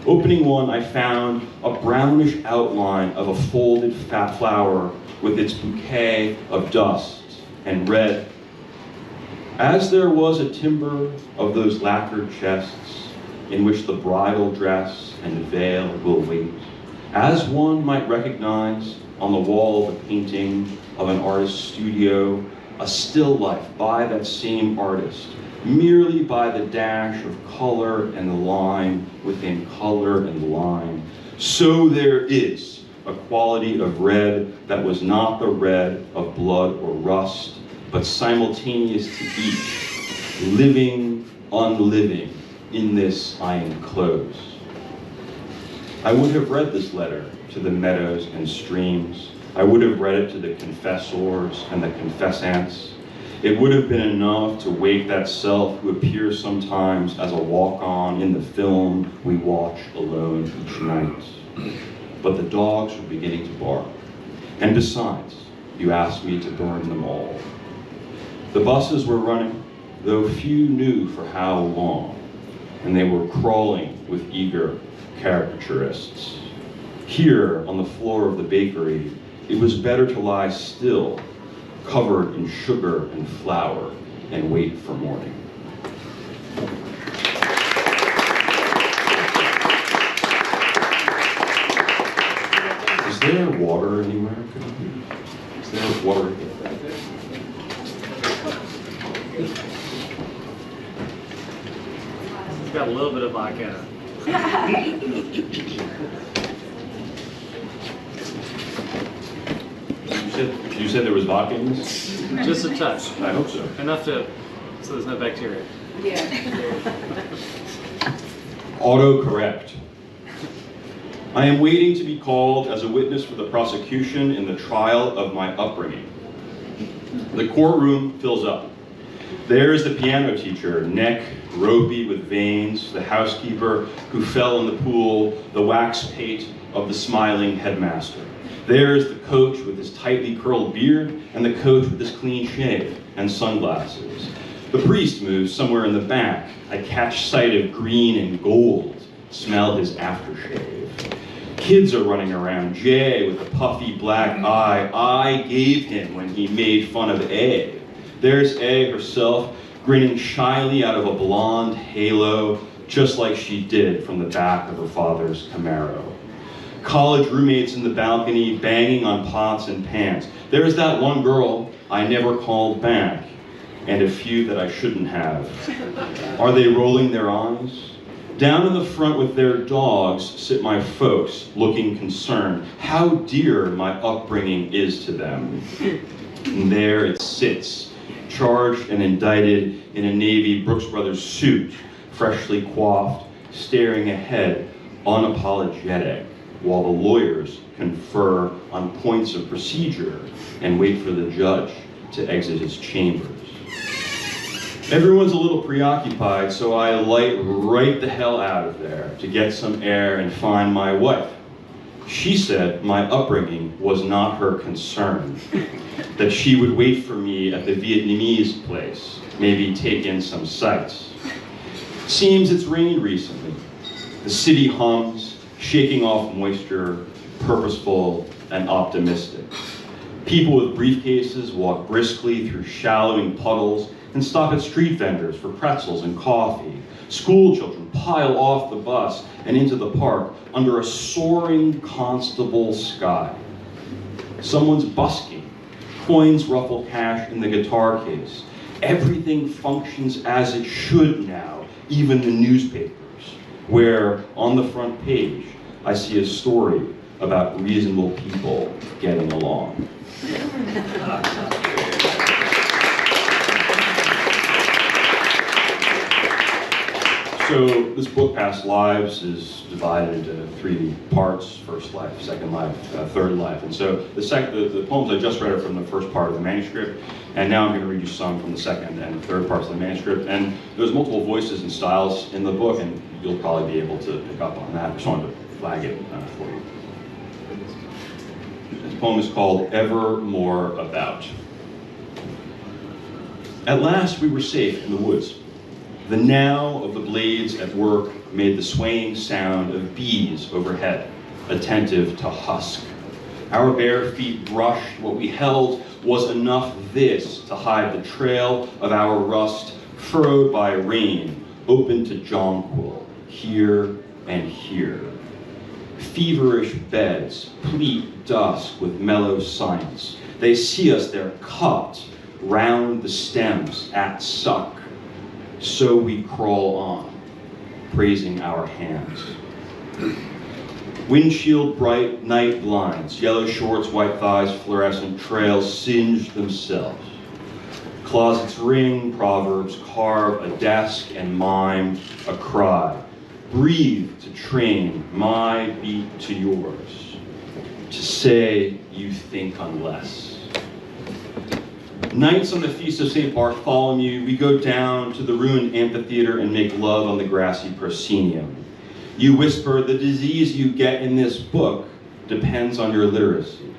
Opening one, I found a brownish outline of a folded fat flower with its bouquet of dust and red. As there was a timber of those lacquered chests in which the bridal dress and veil will wait, as one might recognize on the wall of a painting of an artist's studio, a still life by that same artist, merely by the dash of color and the line within color and line. So there is a quality of red that was not the red of blood or rust, but simultaneous to each, living, unliving, in this I enclose. I would have read this letter to the meadows and streams. I would have read it to the confessors and the confessants. It would have been enough to wake that self who appears sometimes as a walk-on in the film we watch alone each night. But the dogs were beginning to bark. And besides, you asked me to burn them all. The buses were running, though few knew for how long, and they were crawling with eager caricaturists. Here, on the floor of the bakery, it was better to lie still, covered in sugar and flour, and wait for morning. Is there water anywhere? Is there water? It's got a little bit of vodka in it. You said there was vodka in this? Just a touch. I hope so. Enough so there's no bacteria. Autocorrect. I am waiting to be called as a witness for the prosecution in the trial of my upbringing. The courtroom fills up. There is the piano teacher, neck ropey with veins, the housekeeper who fell in the pool, the wax pate of the smiling headmaster. There is the coach with his tightly curled beard, and the coach with his clean shave and sunglasses. The priest moves somewhere in the back. I catch sight of green and gold, smell his aftershave. Kids are running around. Jay with a puffy black eye I gave him when he made fun of A. There's A herself, grinning shyly out of a blonde halo, just like she did from the back of her father's Camaro. College roommates in the balcony banging on pots and pans. There's that one girl I never called back, and a few that I shouldn't have. Are they rolling their eyes? Down in the front with their dogs sit my folks, looking concerned. How dear my upbringing is to them. And there it sits, charged and indicted in a Navy Brooks Brothers suit, freshly coiffed, staring ahead, unapologetic, while the lawyers confer on points of procedure and wait for the judge to exit his chambers. Everyone's a little preoccupied, so I light right the hell out of there to get some air and find my wife. She said my upbringing was not her concern, that she would wait for me at the Vietnamese place, maybe take in some sights. Seems it's rained recently. The city hums, shaking off moisture, purposeful and optimistic. People with briefcases walk briskly through shallowing puddles and stop at street vendors for pretzels and coffee. School children pile off the bus and into the park under a soaring constable sky. Someone's busking. Coins ruffle cash in the guitar case. Everything functions as it should now, even the newspapers, where on the front page I see a story about reasonable people getting along. So this book, Past Lives, is divided into 3 parts: first life, second life, third life. And so the poems I just read are from the first part of the manuscript, and now I'm going to read you some from the second and third parts of the manuscript. And there's multiple voices and styles in the book, and you'll probably be able to pick up on that. I just wanted to flag it for you. This poem is called Ever More About. At last we were safe in the woods. The now of the blades at work made the swaying sound of bees overhead, attentive to husk. Our bare feet brushed. What we held was enough this to hide the trail of our rust, furrowed by rain, open to jonquil, here and here. Feverish beds pleat dusk with mellow science. They see us there cut round the stems at suck. So we crawl on, praising our hands. Windshield bright night blinds, yellow shorts, white thighs, fluorescent trails singe themselves. Closets ring, proverbs carve a desk and mime a cry. Breathe to train my beat to yours. To say you think unless. Nights on the feast of St. Bartholomew, we go down to the ruined amphitheater and make love on the grassy proscenium. You whisper, the disease you get in this book depends on your literacy.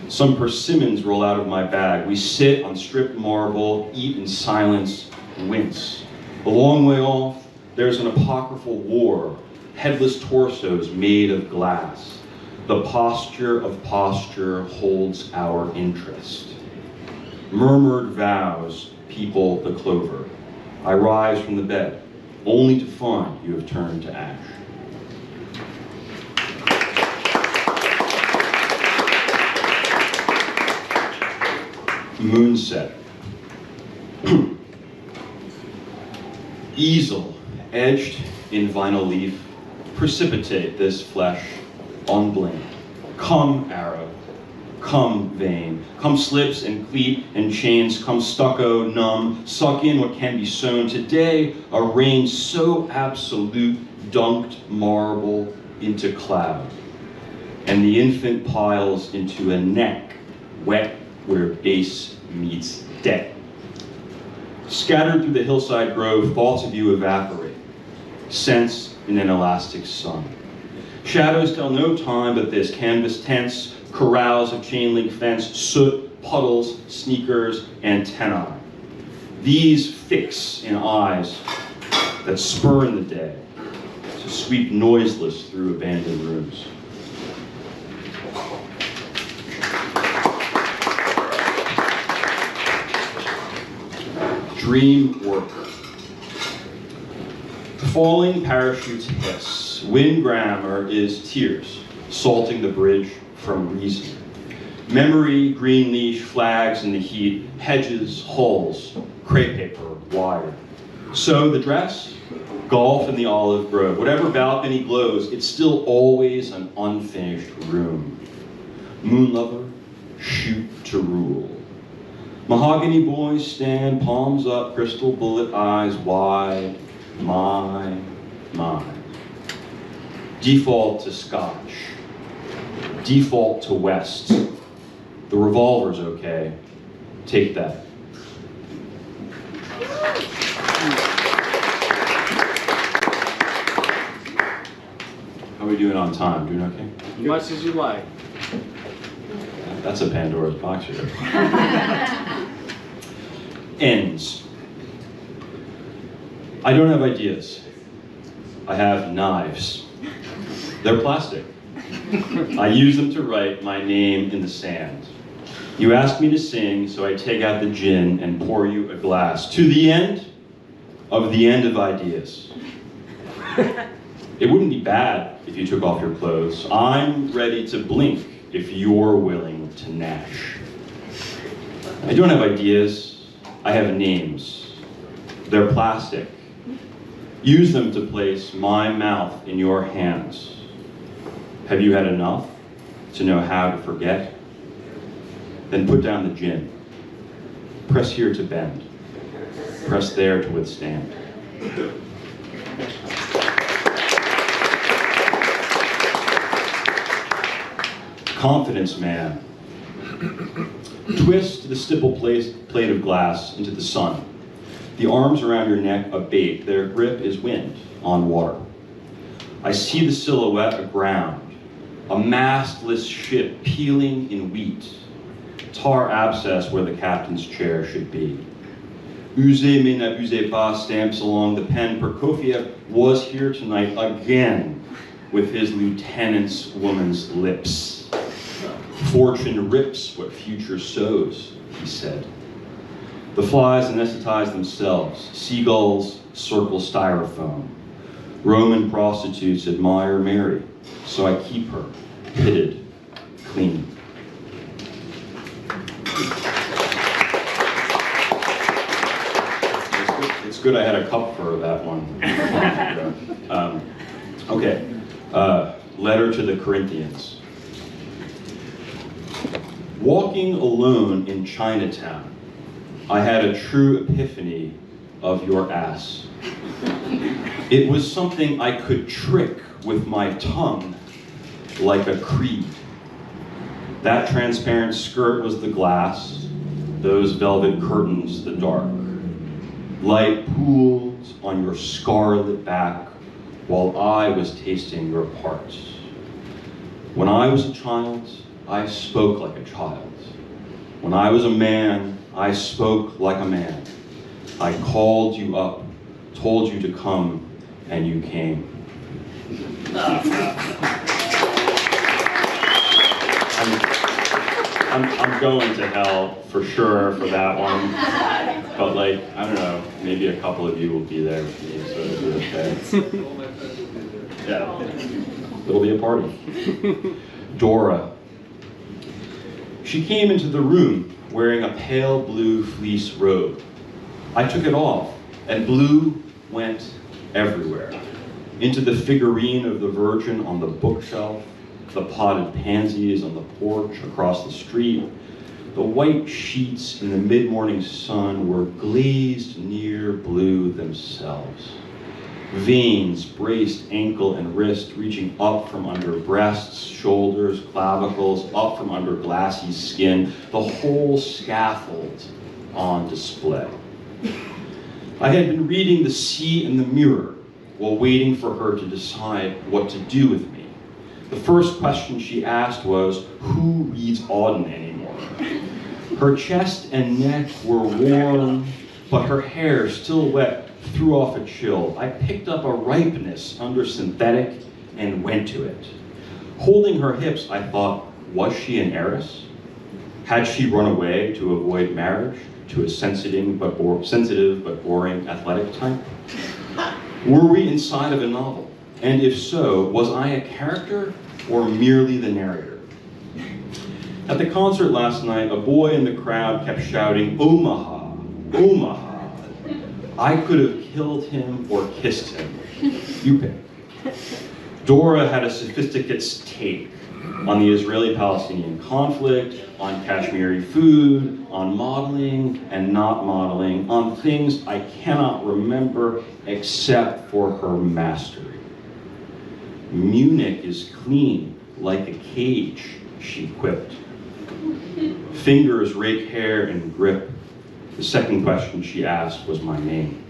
Some persimmons roll out of my bag. We sit on stripped marble, eat in silence, wince. A long way off, there's an apocryphal war, headless torsos made of glass. The posture of posture holds our interest. Murmured vows people the clover. I rise from the bed, only to find you have turned to ash. Moonset. Easel, edged in vinyl leaf, precipitate this flesh on blame. Come, arrow, Come, vain. Come, slips and cleat and chains. Come, stucco, numb. Suck in what can be sown. Today, a rain so absolute dunked marble into cloud. And the infant piles into a neck, wet where base meets deck. Scattered through the hillside grove, thoughts of you evaporate, sense in an elastic sun. Shadows tell no time but this, canvas tents, corrals of chain link fence, soot, puddles, sneakers, antennae. These fix in eyes that spurn the day to sweep noiseless through abandoned rooms. Dream worker. Falling parachutes hiss. Wind grammar is tears, salting the bridge from reason. Memory, green leash, flags in the heat, hedges, hulls, crepe paper, wire. So the dress, golf in the olive grove. Whatever balcony glows, it's still always an unfinished room. Moon lover, shoot to rule. Mahogany boys stand, palms up, crystal bullet eyes wide. My. Default to Scotch. Default to West. The revolver's okay. Take that. How are we doing on time? Doing okay? As much as you like. That's a Pandora's box here. Ends. I don't have ideas. I have knives. They're plastic. I use them to write my name in the sand. You ask me to sing, so I take out the gin and pour you a glass. To the end of ideas. It wouldn't be bad if you took off your clothes. I'm ready to blink if you're willing to gnash. I don't have ideas. I have names. They're plastic. Use them to place my mouth in your hands. Have you had enough to know how to forget? Then put down the gin. Press here to bend. Press there to withstand. Confidence man. Twist the stipple plate of glass into the sun. The arms around your neck abate. Their grip is wind on water. I see the silhouette aground. A mastless ship peeling in wheat. Tar abscess where the captain's chair should be. Usez mais n'abusez pas stamps along the pen. Prokofiev was here tonight again with his lieutenant's woman's lips. Fortune rips what future sows, he said. The flies anesthetize themselves. Seagulls circle styrofoam. Roman prostitutes admire Mary, so I keep her pitted clean. It's good I had a cup for that one. Okay, letter to the Corinthians. Walking alone in Chinatown, I had a true epiphany of your ass. It was something I could trick with my tongue like a creed. That transparent skirt was the glass, those velvet curtains the dark. Light pooled on your scarlet back while I was tasting your parts. When I was a child, I spoke like a child. When I was a man, I spoke like a man. I called you up, told you to come, and you came. I'm going to hell for sure for that one. But like, I don't know, maybe a couple of you will be there with me, so it'll be okay. Yeah, it'll be a party. Dora. She came into the room wearing a pale blue fleece robe. I took it off, and blue went everywhere. Into the figurine of the Virgin on the bookshelf, the potted pansies on the porch across the street. The white sheets in the mid-morning sun were glazed near blue themselves. Veins braced ankle and wrist, reaching up from under breasts, shoulders, clavicles, up from under glassy skin, the whole scaffold on display. I had been reading The Sea in the Mirror while waiting for her to decide what to do with me. The first question she asked was, who reads Auden anymore? Her chest and neck were warm, but her hair, still wet, threw off a chill. I picked up a ripeness under synthetic and went to it. Holding her hips, I thought, was she an heiress? Had she run away to avoid marriage to a sensitive but boring athletic type? Were we inside of a novel? And if so, was I a character or merely the narrator? At the concert last night, a boy in the crowd kept shouting, Omaha, Omaha. I could have killed him or kissed him. You pick. Dora had a sophisticated take on the Israeli-Palestinian conflict, on Kashmiri food, on modeling and not modeling, on things I cannot remember except for her mastery. Munich is clean like a cage, she quipped. Fingers rake hair and grip. The second question she asked was my name.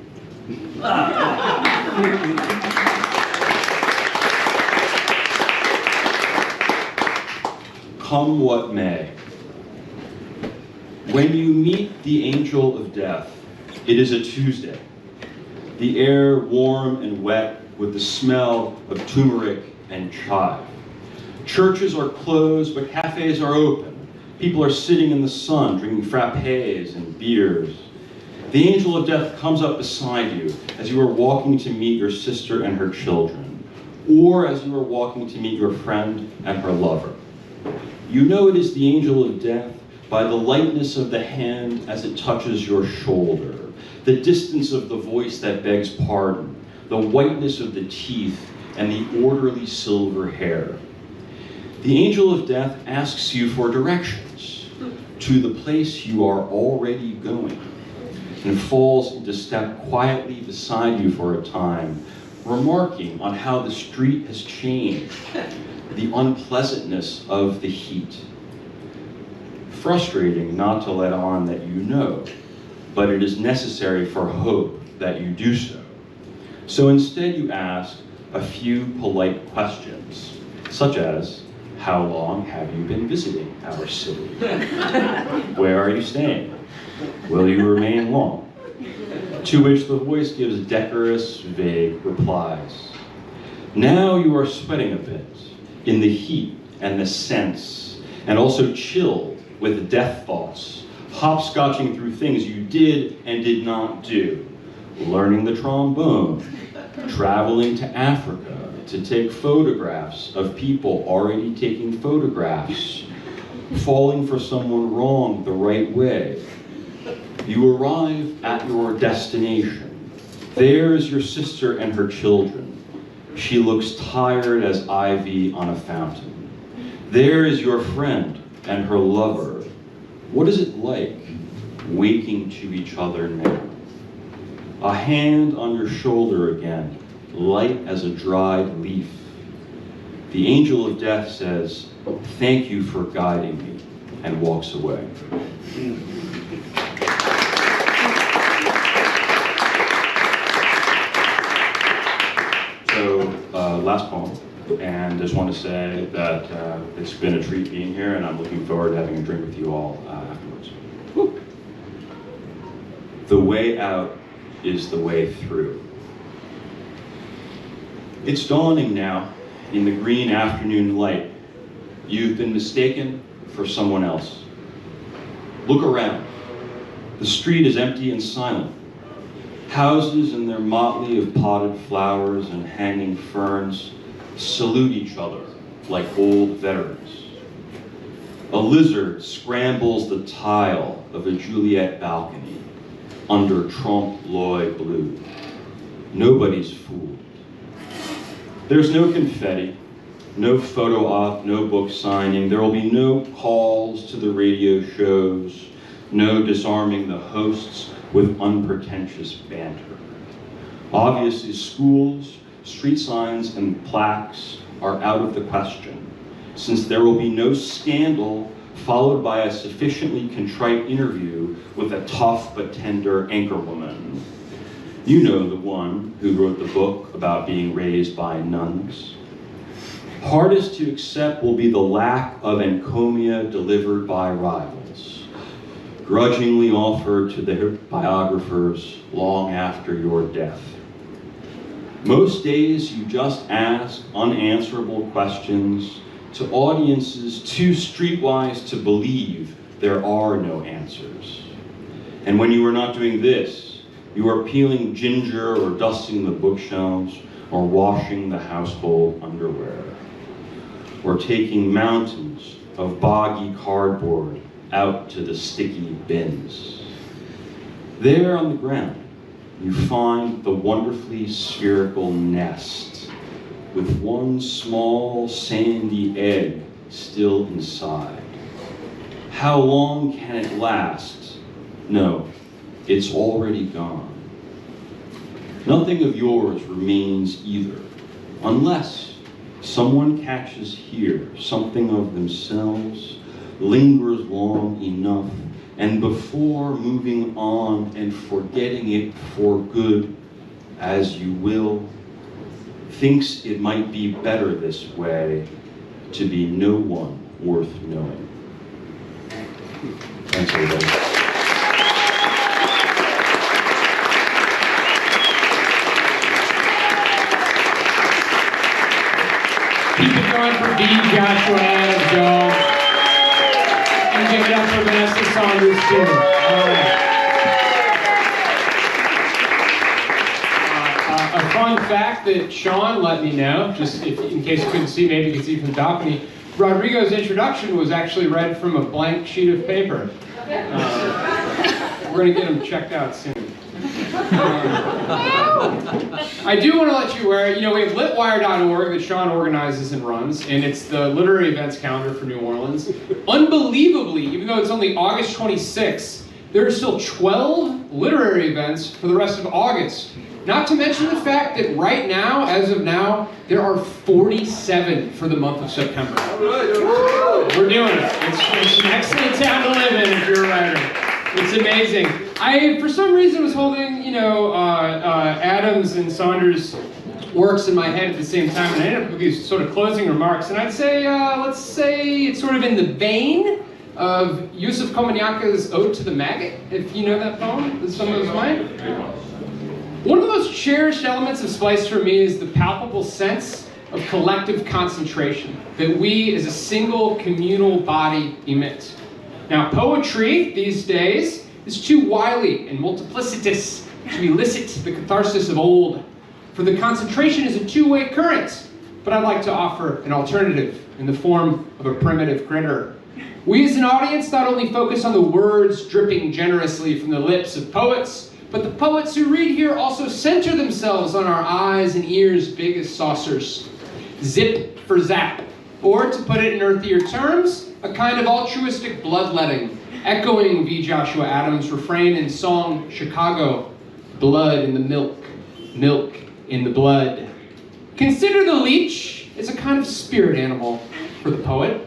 Come what may. When you meet the angel of death, it is a Tuesday. The air warm and wet with the smell of turmeric and chive. Churches are closed, but cafes are open. People are sitting in the sun, drinking frappes and beers. The angel of death comes up beside you as you are walking to meet your sister and her children, or as you are walking to meet your friend and her lover. You know it is the angel of death by the lightness of the hand as it touches your shoulder, the distance of the voice that begs pardon, the whiteness of the teeth, and the orderly silver hair. The angel of death asks you for directions to the place you are already going, and falls into step quietly beside you for a time, remarking on how the street has changed, the unpleasantness of the heat. Frustrating not to let on that you know, but it is necessary for hope that you do so. So instead you ask a few polite questions, such as, how long have you been visiting our city? Where are you staying? Will you remain long? To which the voice gives decorous, vague replies. Now you are sweating a bit in the heat and the sense, and also chilled with death thoughts, hopscotching through things you did and did not do, learning the trombone, traveling to Africa to take photographs of people already taking photographs, falling for someone wrong the right way. You arrive at your destination. There is your sister and her children. She looks tired as ivy on a fountain. There is your friend and her lover. What is it like waking to each other now? A hand on your shoulder again, light as a dried leaf. The angel of death says, thank you for guiding me, and walks away. So, last poem, and just want to say that it's been a treat being here, and I'm looking forward to having a drink with you all afterwards. Woo. The way out is the way through. It's dawning now in the green afternoon light. You've been mistaken for someone else. Look around. The street is empty and silent. Houses in their motley of potted flowers and hanging ferns salute each other like old veterans. A lizard scrambles the tile of a Juliet balcony under trompe l'oeil blue. Nobody's fooled. There's no confetti, no photo op, no book signing. There will be no calls to the radio shows, no disarming the hosts with unpretentious banter. Obviously, schools, street signs, and plaques are out of the question, since there will be no scandal followed by a sufficiently contrite interview with a tough but tender anchorwoman. You know the one who wrote the book about being raised by nuns. Hardest to accept will be the lack of encomia delivered by rivals, grudgingly offered to their biographers long after your death. Most days you just ask unanswerable questions to audiences too streetwise to believe there are no answers. And when you are not doing this, you are peeling ginger or dusting the bookshelves or washing the household underwear, or taking mountains of boggy cardboard out to the sticky bins. There on the ground, you find the wonderfully spherical nest with one small sandy egg still inside. How long can it last? No, it's already gone. Nothing of yours remains either, unless someone catches here something of themselves, lingers long enough, and before moving on and forgetting it for good, as you will, thinks it might be better this way, to be no one worth knowing. Thanks, everybody. Keep it going for B. Joshua Adams, y'all. And give it up for Vanessa Saunders, too. All right. A fun fact that Sean let me know, just in case you couldn't see, maybe you could see from the balcony, Rodrigo's introduction was actually read from a blank sheet of paper. We're going to get him checked out soon. I do want to let you aware, we have LitWire.org that Sean organizes and runs, and it's the literary events calendar for New Orleans. Unbelievably, even though it's only August 26th, there are still 12 literary events for the rest of August. Not to mention the fact that right now, as of now, there are 47 for the month of September. We're doing it. It's an excellent town to live in if you're a writer. It's amazing. I, for some reason, was holding, Adams and Saunders' works in my head at the same time, and I ended up with these sort of closing remarks. And I'd say, let's say it's sort of in the vein of Yusuf Komunyaka's Ode to the Maggot, if you know that poem, that some of us might. One of the most cherished elements of Splice for me is the palpable sense of collective concentration that we as a single communal body emit. Now, poetry these days is too wily and multiplicitous to elicit the catharsis of old, for the concentration is a two-way current. But I'd like to offer an alternative in the form of a primitive critter. We as an audience not only focus on the words dripping generously from the lips of poets, but the poets who read here also center themselves on our eyes and ears big as saucers. Zip for zap, or to put it in earthier terms, a kind of altruistic bloodletting, echoing V. Joshua Adams' refrain in song Chicago, blood in the milk, milk in the blood. Consider the leech as a kind of spirit animal for the poet.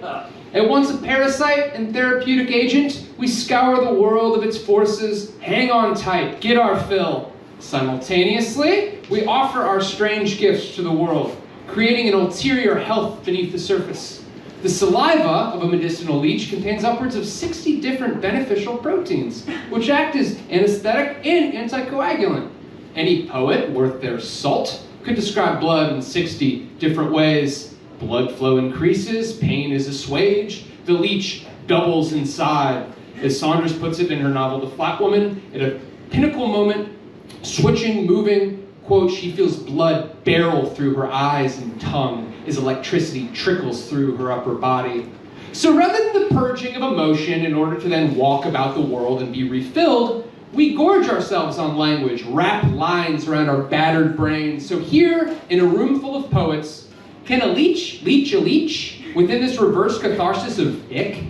At once a parasite and therapeutic agent, we scour the world of its forces, hang on tight, get our fill. Simultaneously, we offer our strange gifts to the world, creating an ulterior health beneath the surface. The saliva of a medicinal leech contains upwards of 60 different beneficial proteins, which act as anesthetic and anticoagulant. Any poet worth their salt could describe blood in 60 different ways. Blood flow increases, pain is assuaged, the leech doubles inside. As Saunders puts it in her novel The Flat Woman, at a pinnacle moment, switching, moving, quote, she feels blood barrel through her eyes and tongue as electricity trickles through her upper body. So rather than the purging of emotion in order to then walk about the world and be refilled, we gorge ourselves on language, wrap lines around our battered brains. So here, in a room full of poets, Can a leech leech a leech within this reverse catharsis of ick?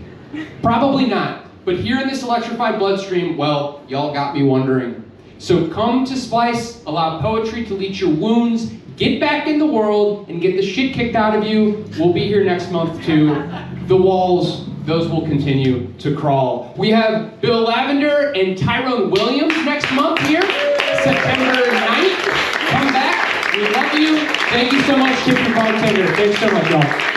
Probably not. But here in this electrified bloodstream, well, y'all got me wondering. So come to Splice, allow poetry to leech your wounds, get back in the world, and get the shit kicked out of you. We'll be here next month too. The walls, those will continue to crawl. We have Bill Lavender and Tyrone Williams next month here, September 9th. Come back. We love you. Thank you so much, Tip your bartender. Thanks so much, y'all.